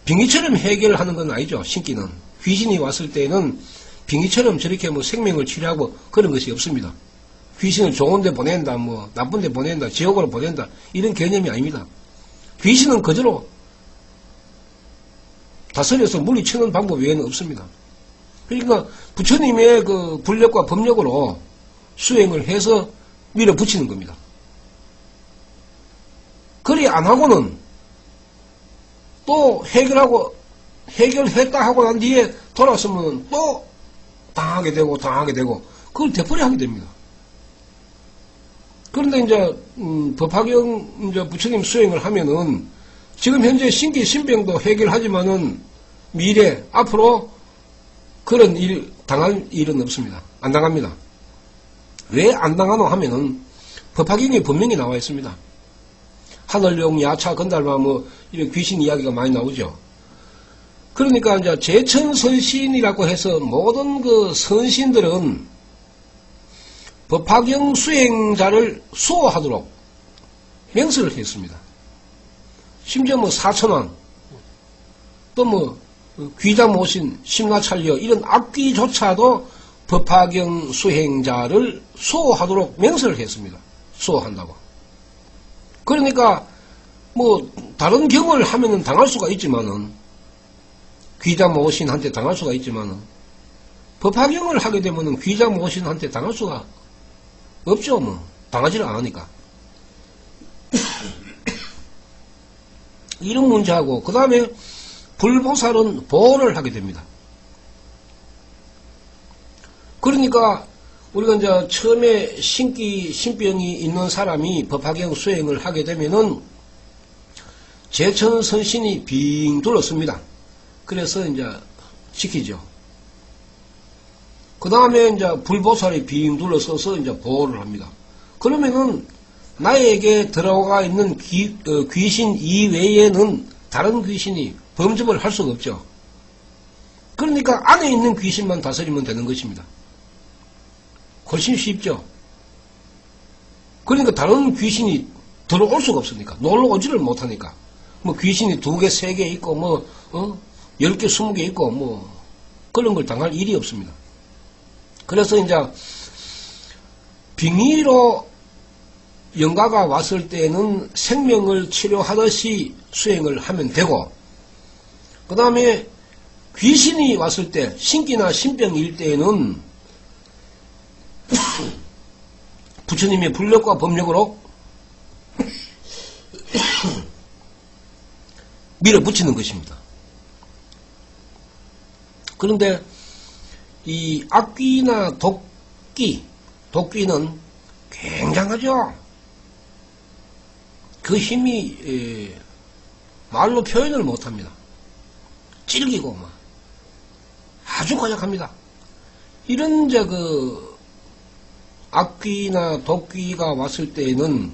[SPEAKER 1] 빙의처럼 해결하는 건 아니죠. 신기는. 귀신이 왔을 때는 빙의처럼 저렇게 뭐 생명을 치료하고 그런 것이 없습니다. 귀신을 좋은 데 보낸다, 뭐 나쁜 데 보낸다, 지옥으로 보낸다, 이런 개념이 아닙니다. 귀신은 그대로 다스려서 물리치는 방법 외에는 없습니다. 그러니까 부처님의 그 불력과 법력으로 수행을 해서 밀어붙이는 겁니다. 그리 안 하고는 또 해결했다 하고 난 뒤에 돌아서면 또 당하게 되고 그걸 되풀이 하게 됩니다. 그런데 이제 법화경 이제 부처님 수행을 하면은 지금 현재 신기 신병도 해결하지만은 미래 앞으로 그런 일 당할 일은 없습니다. 안 당합니다. 왜 안 당하노 하면은 법화경에 분명히 나와 있습니다. 하늘용, 야차, 건달마 뭐 이런 귀신 이야기가 많이 나오죠. 그러니까 이제 제천선신이라고 해서 모든 그 선신들은 법화경 수행자를 수호하도록 명설을 했습니다. 심지어 뭐 사천왕, 또 뭐 귀자모신, 심나찰려 이런 악귀조차도 법화경 수행자를 수호하도록 명설을 했습니다. 수호한다고. 그러니까 뭐 다른 경을 하면은 당할 수가 있지만은 귀자모신한테 당할 수가 있지만은 법화경을 하게 되면은 귀자모신한테 당할 수가 없죠. 뭐 당하지를 않으니까. 이런 문제하고 그 다음에 불보살은 보호를 하게 됩니다. 그러니까 우리가 이제 처음에 신병이 있는 사람이 법화경 수행을 하게 되면은 제천선신이 빙 둘렀습니다. 그래서 이제 지키죠. 그 다음에 이제 불보살이 빙 둘러서서 이제 보호를 합니다. 그러면은 나에게 들어가 있는 귀신 이외에는 다른 귀신이 범접을 할 수가 없죠. 그러니까 안에 있는 귀신만 다스리면 되는 것입니다. 훨씬 쉽죠. 그러니까 다른 귀신이 들어올 수가 없으니까. 놀러 오지를 못하니까. 뭐 귀신이 2개, 3개 있고 뭐 10개, 20개 있고 뭐 그런 걸 당할 일이 없습니다. 그래서 이제 빙의로 영가가 왔을 때는 생명을 치료하듯이 수행을 하면 되고, 그 다음에 귀신이 왔을 때 신기나 신병일 때에는 부처님의 불력과 법력으로 밀어붙이는 것입니다. 그런데 이 악귀나 독귀는 굉장하죠. 그 힘이 말로 표현을 못합니다. 찔기고 막 아주 고약합니다. 이런 그 악귀나 독귀가 왔을 때에는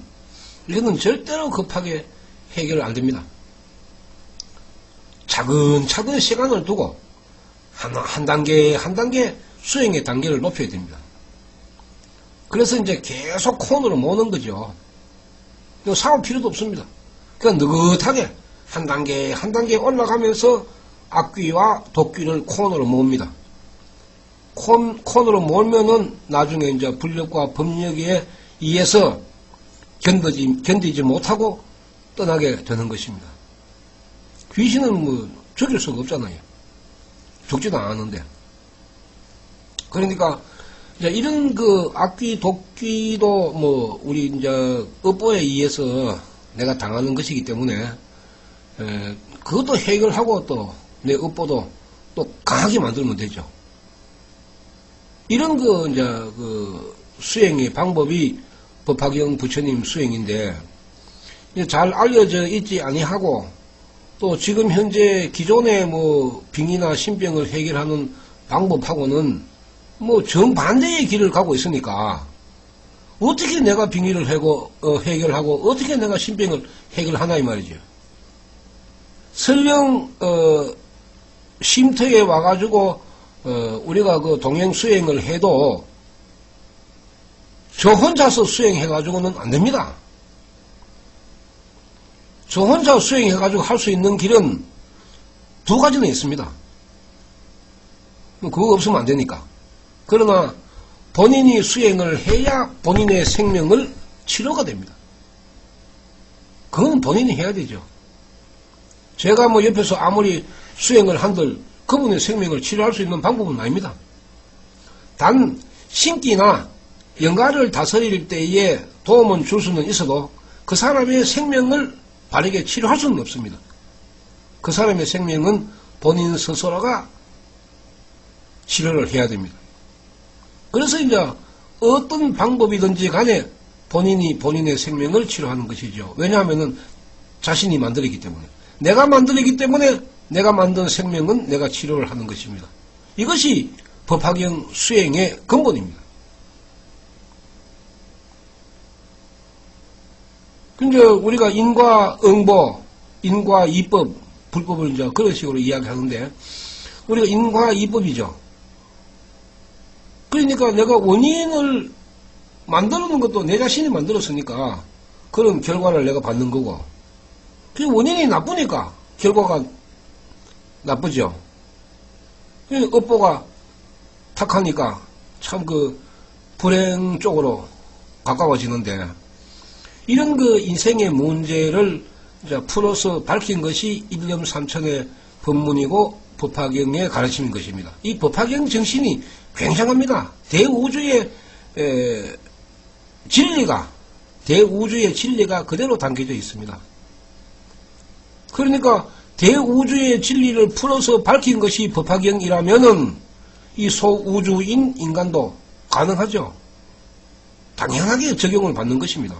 [SPEAKER 1] 이거는 절대로 급하게 해결 안 됩니다. 차근차근 시간을 두고 한 단계 한 단계 수행의 단계를 높여야 됩니다. 그래서 이제 계속 콘으로 모는 거죠. 싸울 필요도 없습니다. 그냥 느긋하게 한 단계 한 단계 올라가면서 악귀와 독귀를 콘으로 모읍니다. 콘으로 몰면은 나중에 이제 불력과 법력에 의해서 견디지 못하고 떠나게 되는 것입니다. 귀신은 뭐 죽일 수가 없잖아요. 죽지도 않았는데. 그러니까 이제 이런 그 악귀, 독귀도 뭐 우리 이제 업보에 의해서 내가 당하는 것이기 때문에 그것도 해결하고 또 내 업보도 또 강하게 만들면 되죠. 이런 그 이제 그 수행의 방법이 법화경 부처님 수행인데 잘 알려져 있지 아니하고 또 지금 현재 기존의 뭐 빙의나 신병을 해결하는 방법하고는 뭐 정반대의 길을 가고 있으니까 어떻게 내가 빙의를 해결하고 어떻게 내가 신병을 해결하나 이 말이죠. 설령 쉼터에 와가지고 우리가 그 동행 수행을 해도 저 혼자서 수행해가지고는 안 됩니다. 저 혼자 수행해가지고 할 수 있는 길은 두 가지는 있습니다. 그거 없으면 안 되니까. 그러나 본인이 수행을 해야 본인의 생명을 치료가 됩니다. 그건 본인이 해야 되죠. 제가 뭐 옆에서 아무리 수행을 한들 그분의 생명을 치료할 수 있는 방법은 아닙니다. 단 신기나 영가를 다스릴 때에 도움은 줄 수는 있어도 그 사람의 생명을 바르게 치료할 수는 없습니다. 그 사람의 생명은 본인 스스로가 치료를 해야 됩니다. 그래서 이제 어떤 방법이든지 간에 본인이 본인의 생명을 치료하는 것이죠. 왜냐하면 자신이 만들었기 때문에. 내가 만들었기 때문에 내가 만든 생명은 내가 치료를 하는 것입니다. 이것이 법화경 수행의 근본입니다. 근데 우리가 인과 응보, 인과 이법, 불법을 이제 그런 식으로 이야기하는데 우리가 인과 이법이죠. 그러니까 내가 원인을 만들어 놓은 것도 내 자신이 만들었으니까 그런 결과를 내가 받는 거고 그 원인이 나쁘니까 결과가 나쁘죠. 업보가 탁하니까 참 그 불행 쪽으로 가까워지는데 이런 그 인생의 문제를 이제 풀어서 밝힌 것이 일념삼천의 법문이고 법화경의 가르침인 것입니다. 이 법화경 정신이 굉장합니다. 대우주의 진리가 그대로 담겨져 있습니다. 그러니까 대우주의 진리를 풀어서 밝힌 것이 법화경이라면은 이 소우주인 인간도 가능하죠. 당연하게 적용을 받는 것입니다.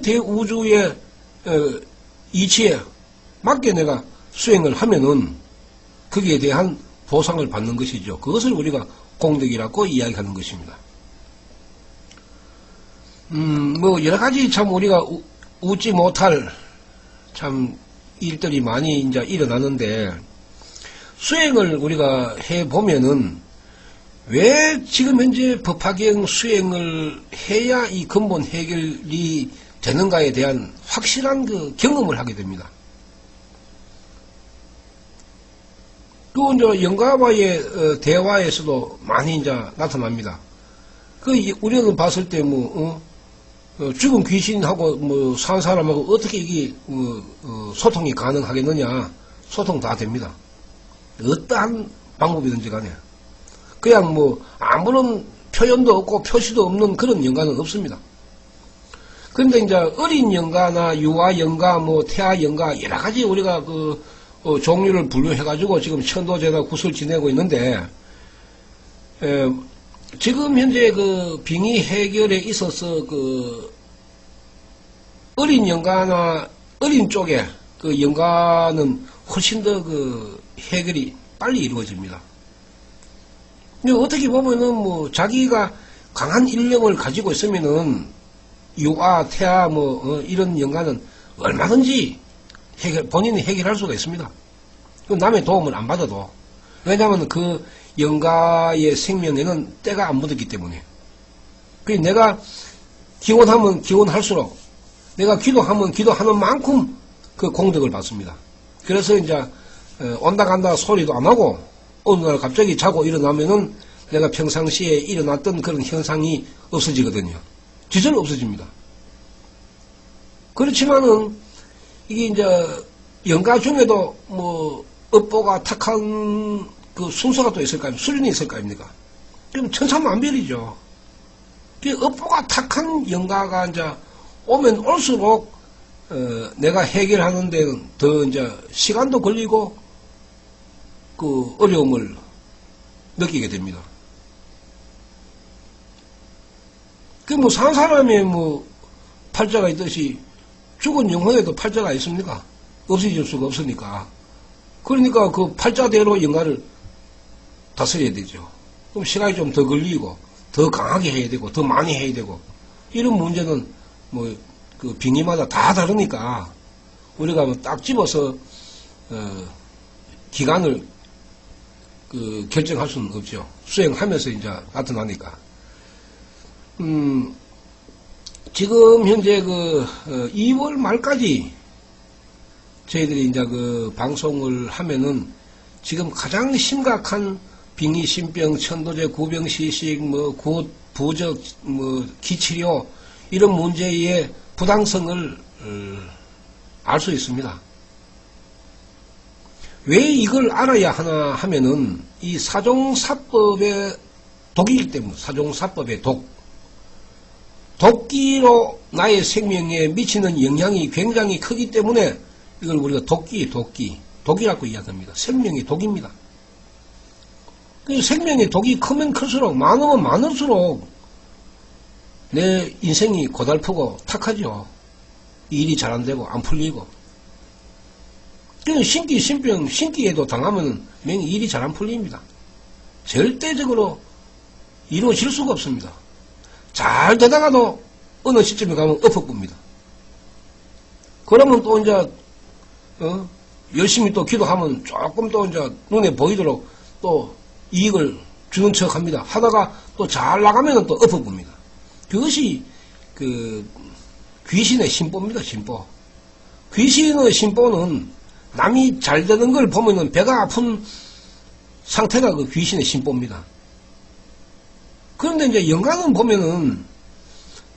[SPEAKER 1] 대우주의 이치에 맞게 내가 수행을 하면은 거기에 대한 보상을 받는 것이죠. 그것을 우리가 공덕이라고 이야기하는 것입니다. 뭐 여러 가지 참 우리가 웃지 못할 참 일들이 많이 이제 일어나는데 수행을 우리가 해 보면은 왜 지금 현재 법화경 수행을 해야 이 근본 해결이 되는가에 대한 확실한 그 경험을 하게 됩니다. 또 이제 영가와의 대화에서도 많이 이제 나타납니다. 우리는 봤을 때 죽은 귀신하고 산 사람하고 어떻게 이게 소통이 가능하겠느냐? 소통 다 됩니다. 어떠한 방법이든지 간에 그냥 아무런 표현도 없고 표시도 없는 그런 영가는 없습니다. 그런데 이제 어린 영가나 유아 영가, 태아 영가 여러 가지 우리가 종류를 분류해가지고 지금 천도제나 구슬 지내고 있는데 지금 현재 그 빙의 해결에 있어서 어린 영가나 어린 쪽에 그 영가는 훨씬 더 해결이 빨리 이루어집니다. 근데 어떻게 보면은 자기가 강한 일념을 가지고 있으면은 유아, 태아 이런 영가는 얼마든지 본인이 해결할 수가 있습니다. 남의 도움을 안 받아도. 왜냐하면 그 영가의 생명에는 때가 안 묻었기 때문에. 내가 기원하면 기원할수록 내가 기도하면 기도하는 만큼 그 공덕을 받습니다. 그래서 이제 온다 간다 소리도 안 하고 어느 날 갑자기 자고 일어나면은 내가 평상시에 일어났던 그런 현상이 없어지거든요. 지절 없어집니다. 그렇지만은 이게 이제 영가 중에도 업보가 탁한 그 순서가 또 있을 거 아닙니까? 수준이 있을 거 아닙니까? 그럼 천차만별이죠. 업보가 탁한 영가가 이제 오면 올수록 내가 해결하는 데는 더 이제 시간도 걸리고 그 어려움을 느끼게 됩니다. 산 사람의 팔자가 있듯이 죽은 영혼에도 팔자가 있습니까? 없어질 수가 없으니까. 그러니까 그 팔자대로 영가를 다스려야 되죠. 그럼 시간이 좀 더 걸리고, 더 강하게 해야 되고, 더 많이 해야 되고, 이런 문제는 뭐, 그 빙의마다 다 다르니까, 우리가 뭐 딱 집어서, 기간을, 결정할 수는 없죠. 수행하면서 이제 나타나니까. 지금 현재 2월 말까지 저희들이 이제 방송을 하면은 지금 가장 심각한 빙의, 신병, 천도제, 구병시식, 부적, 기치료, 이런 문제의 부당성을 알 수 있습니다. 왜 이걸 알아야 하나 하면은 이 사종사법의 독이기 때문에, 사종사법의 독. 독기로 나의 생명에 미치는 영향이 굉장히 크기 때문에 이걸 우리가 독이라고 이야기합니다. 생명의 독입니다. 생명의 독이 크면 클수록, 많으면 많을수록 내 인생이 고달프고 탁하죠. 일이 잘 안 되고 안 풀리고. 신기, 신병, 신기에도 당하면 일이 잘 안 풀립니다. 절대적으로 이루어질 수가 없습니다. 잘 되다가도 어느 시점에 가면 엎어봅니다. 그러면 또 이제, 열심히 또 기도하면 조금 또 이제 눈에 보이도록 또 이익을 주는 척 합니다. 하다가 또 잘 나가면 또 엎어봅니다. 그것이 귀신의 심보입니다, 심보. 귀신의 심보는 남이 잘 되는 걸 보면은 배가 아픈 상태가 그 귀신의 심보입니다. 그런데 이제 영가는 보면은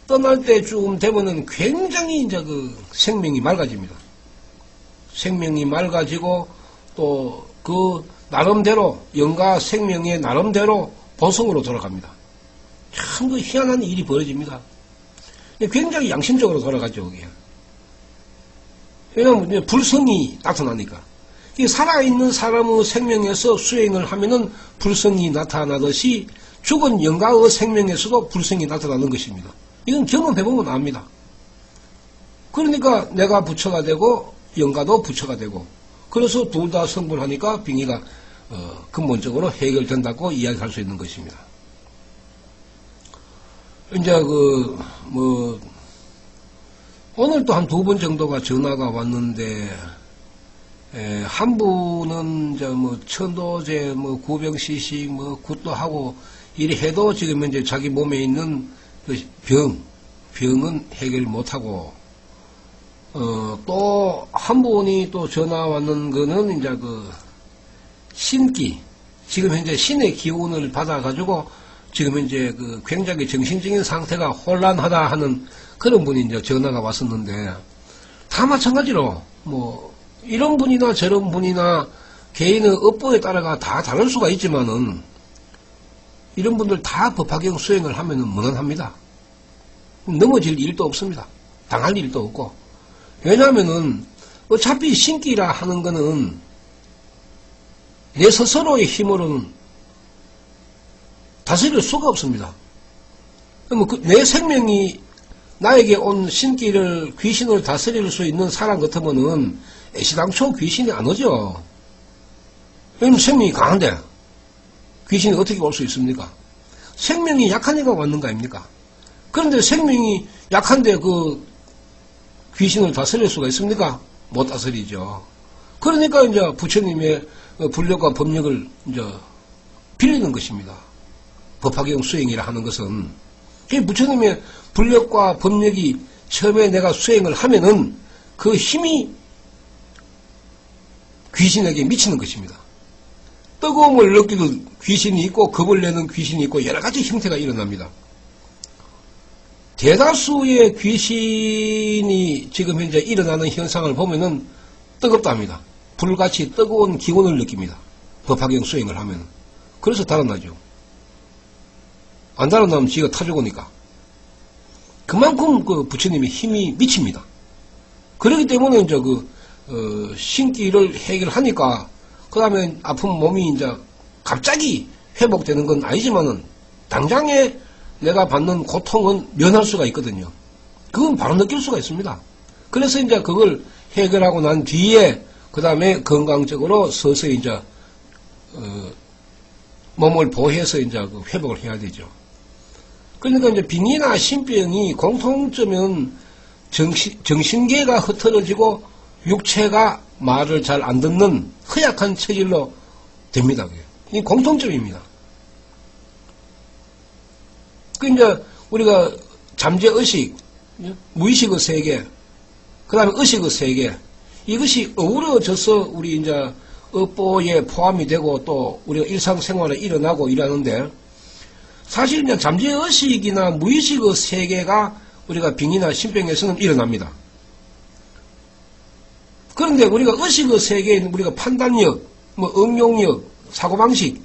[SPEAKER 1] 떠날 때쯤 되면은 굉장히 이제 생명이 맑아집니다. 생명이 맑아지고 또 나름대로 영가 생명의 나름대로 본성으로 돌아갑니다. 참 희한한 일이 벌어집니다. 굉장히 양심적으로 돌아가죠, 그게. 왜냐면 이제 불성이 나타나니까. 살아있는 사람의 생명에서 수행을 하면은 불성이 나타나듯이 죽은 영가의 생명에서도 불성이 나타나는 것입니다. 이건 경험해보면 압니다. 그러니까 내가 부처가 되고 영가도 부처가 되고, 그래서 둘 다 성불하니까 빙의가 근본적으로 해결된다고 이야기할 수 있는 것입니다. 이제 오늘 또 한 2번 정도가 전화가 왔는데, 한 분은 이제 천도제, 구병시식, 굿도 하고 이래 해도 지금 이제 자기 몸에 있는 병은 해결 못하고, 또 한 분이 또 전화 왔는 거는 이제 신기, 지금 현재 신의 기운을 받아가지고 지금 이제 굉장히 정신적인 상태가 혼란하다 하는 그런 분이 이제 전화가 왔었는데, 다 마찬가지로 이런 분이나 저런 분이나 개인의 업보에 따라가 다 다를 수가 있지만은, 이런 분들 다 법화경 수행을 하면은 무난합니다. 넘어질 일도 없습니다. 당할 일도 없고. 왜냐하면은 어차피 신기라 하는 거는 내 스스로의 힘으로는 다스릴 수가 없습니다. 내 생명이 나에게 온 신기를, 귀신을 다스릴 수 있는 사람 같으면은 애시당초 귀신이 안 오죠. 왜냐면 생명이 강한데 귀신이 어떻게 올 수 있습니까? 생명이 약하니까 왔는 거 아닙니까? 그런데 생명이 약한데 귀신을 다스릴 수가 있습니까? 못 다스리죠. 그러니까 이제 부처님의 불력과 법력을 이제 빌리는 것입니다. 법화경 수행이라 하는 것은. 부처님의 불력과 법력이 처음에 내가 수행을 하면은 그 힘이 귀신에게 미치는 것입니다. 뜨거움을 느끼는 귀신이 있고, 겁을 내는 귀신이 있고, 여러 가지 형태가 일어납니다. 대다수의 귀신이 지금 현재 일어나는 현상을 보면은 뜨겁답니다. 불같이 뜨거운 기운을 느낍니다. 법화경 수행을 하면. 그래서 달아나죠. 안 달아나면 지가 타 죽으니까. 그만큼 부처님의 힘이 미칩니다. 그렇기 때문에 이제 신기를 해결하니까, 그 다음에 아픈 몸이 이제 갑자기 회복되는 건 아니지만은 당장에 내가 받는 고통은 면할 수가 있거든요. 그건 바로 느낄 수가 있습니다. 그래서 이제 그걸 해결하고 난 뒤에 그 다음에 건강적으로 서서히 이제 몸을 보호해서 이제 그 회복을 해야 되죠. 그러니까 이제 빙의나 신병이 공통점은 정신계가 흐트러지고 육체가 말을 잘 안 듣는 허약한 체질로 됩니다. 이 공통점입니다. 그 이제 우리가 잠재의식, 무의식의 세계, 그 다음에 의식의 세계, 이것이 어우러져서 우리 이제 업보에 포함이 되고 또 우리가 일상생활에 일어나고 이러는데, 사실 이제 잠재의식이나 무의식의 세계가 우리가 빙의나 신병에서는 일어납니다. 그런데 우리가 의식의 세계에 있는 우리가 판단력, 응용력, 사고방식,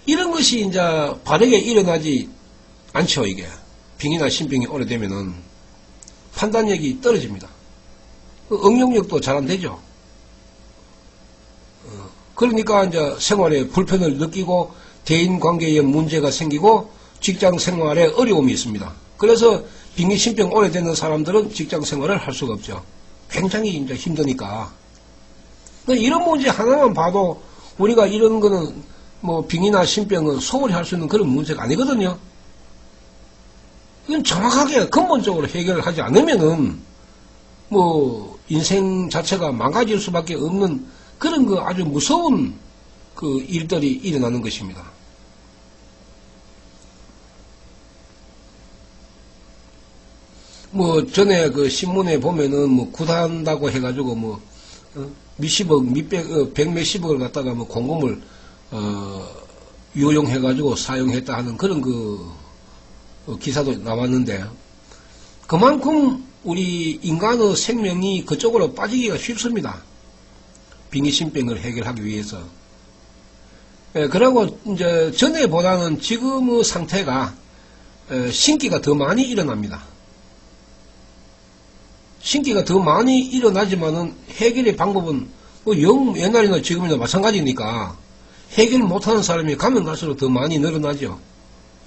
[SPEAKER 1] 이런 것이 이제 바르게 일어나지 않죠, 이게. 빙의나 신병이 오래되면은 판단력이 떨어집니다. 응용력도 잘 안 되죠. 그러니까 이제 생활에 불편을 느끼고 대인 관계에 문제가 생기고 직장 생활에 어려움이 있습니다. 그래서 빙의 신병 오래되는 사람들은 직장 생활을 할 수가 없죠. 굉장히 이제 힘드니까. 이런 문제 하나만 봐도 우리가 이런 거는 뭐 빙의나 신병은 소홀히 할 수 있는 그런 문제가 아니거든요. 이건 정확하게 근본적으로 해결을 하지 않으면은 뭐 인생 자체가 망가질 수밖에 없는 그런 그 아주 무서운 그 일들이 일어나는 것입니다. 뭐 전에 그 신문에 보면은 뭐 구단다고 해가지고 뭐 몇십억, 백몇십억을 갖다가 뭐 공금을 유용해가지고 사용했다 하는 그런 그 기사도 나왔는데, 그만큼 우리 인간의 생명이 그쪽으로 빠지기가 쉽습니다. 빙의신병을 해결하기 위해서. 그러고 이제 전에보다는 지금의 상태가 신기가 더 많이 일어납니다. 신기가 더 많이 일어나지만은 해결의 방법은 뭐 옛날이나 지금이나 마찬가지니까 해결 못하는 사람이 가면 갈수록 더 많이 늘어나죠.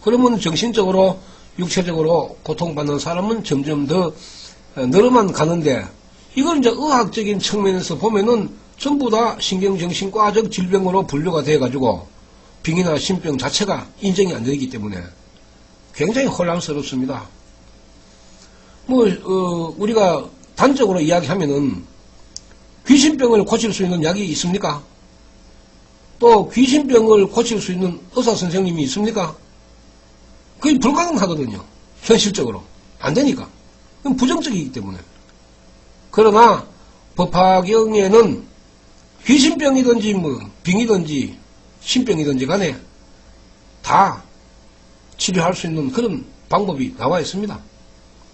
[SPEAKER 1] 그러면 정신적으로 육체적으로 고통받는 사람은 점점 더 늘어만 가는데, 이걸 이제 의학적인 측면에서 보면은 전부 다 신경정신과적 질병으로 분류가 돼가지고 빙의나 신병 자체가 인정이 안 되기 때문에 굉장히 혼란스럽습니다. 우리가 단적으로 이야기하면은 귀신병을 고칠 수 있는 약이 있습니까? 또 귀신병을 고칠 수 있는 의사 선생님이 있습니까? 그게 불가능하거든요. 현실적으로. 안 되니까. 그건 부정적이기 때문에. 그러나 법화경에는 귀신병이든지 뭐 빙이든지 신병이든지 간에 다 치료할 수 있는 그런 방법이 나와 있습니다.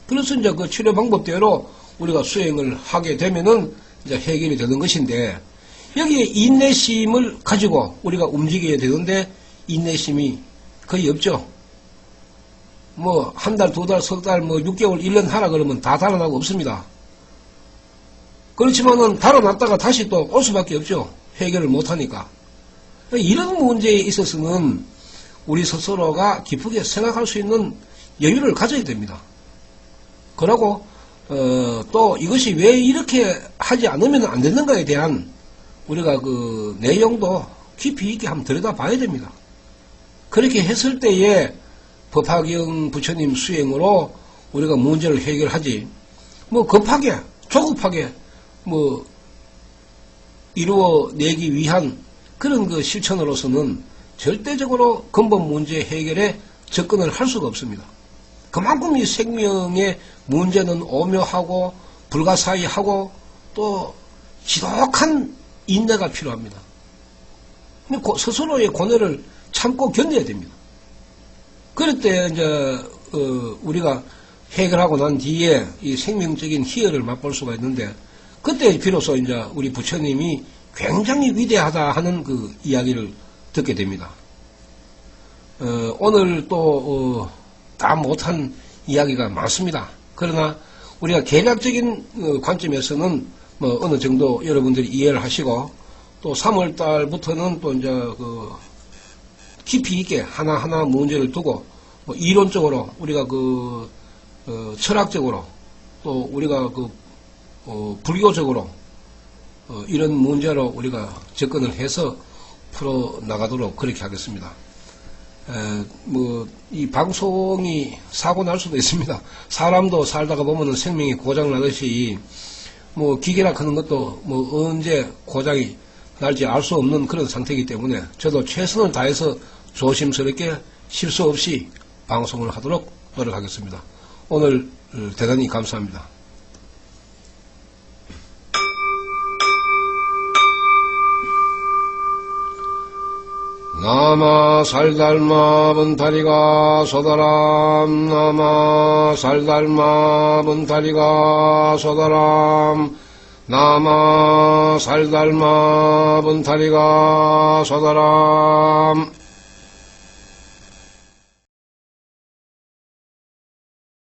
[SPEAKER 1] 그래서 이제 그 치료 방법대로 우리가 수행을 하게 되면은 이제 해결이 되는 것인데, 여기에 인내심을 가지고 우리가 움직여야 되는데 인내심이 거의 없죠. 뭐 한 달, 두 달, 석 달, 뭐 6개월, 1년 하라 그러면 다 달아나고 없습니다. 그렇지만은 달아났다가 다시 또 올 수밖에 없죠. 해결을 못하니까. 이런 문제에 있어서는 우리 스스로가 깊게 생각할 수 있는 여유를 가져야 됩니다. 그러고 또 이것이 왜 이렇게 하지 않으면 안 되는가에 대한 우리가 그 내용도 깊이 있게 한번 들여다봐야 됩니다. 그렇게 했을 때에 법화경 부처님 수행으로 우리가 문제를 해결하지, 뭐 급하게 조급하게 뭐 이루어내기 위한 그런 그 실천으로서는 절대적으로 근본 문제 해결에 접근을 할 수가 없습니다. 그만큼 이 생명의 문제는 오묘하고 불가사의하고 또 지독한 인내가 필요합니다. 스스로의 고뇌를 참고 견뎌야 됩니다. 그럴 때 이제 우리가 해결하고 난 뒤에 이 생명적인 희열을 맛볼 수가 있는데, 그때 비로소 이제 우리 부처님이 굉장히 위대하다 하는 그 이야기를 듣게 됩니다. 오늘 또 다 못한 이야기가 많습니다. 그러나 우리가 개략적인 관점에서는 뭐 어느 정도 여러분들이 이해를 하시고, 또 3월 달부터는 또 이제 그 깊이 있게 하나하나 문제를 두고 뭐 이론적으로 우리가 그 철학적으로 또 우리가 그 불교적으로 이런 문제로 우리가 접근을 해서 풀어 나가도록 그렇게 하겠습니다. 이 방송이 사고 날 수도 있습니다. 사람도 살다가 보면은 생명이 고장 나듯이 기계라 하는 것도 언제 고장이 날지 알 수 없는 그런 상태이기 때문에 저도 최선을 다해서 조심스럽게 실수 없이 방송을 하도록 노력하겠습니다. 오늘 대단히 감사합니다. 나마 살달마 분타리가 소다람 나마 살달마 분타리가 소다람 나마 살달마 분타리가 소다람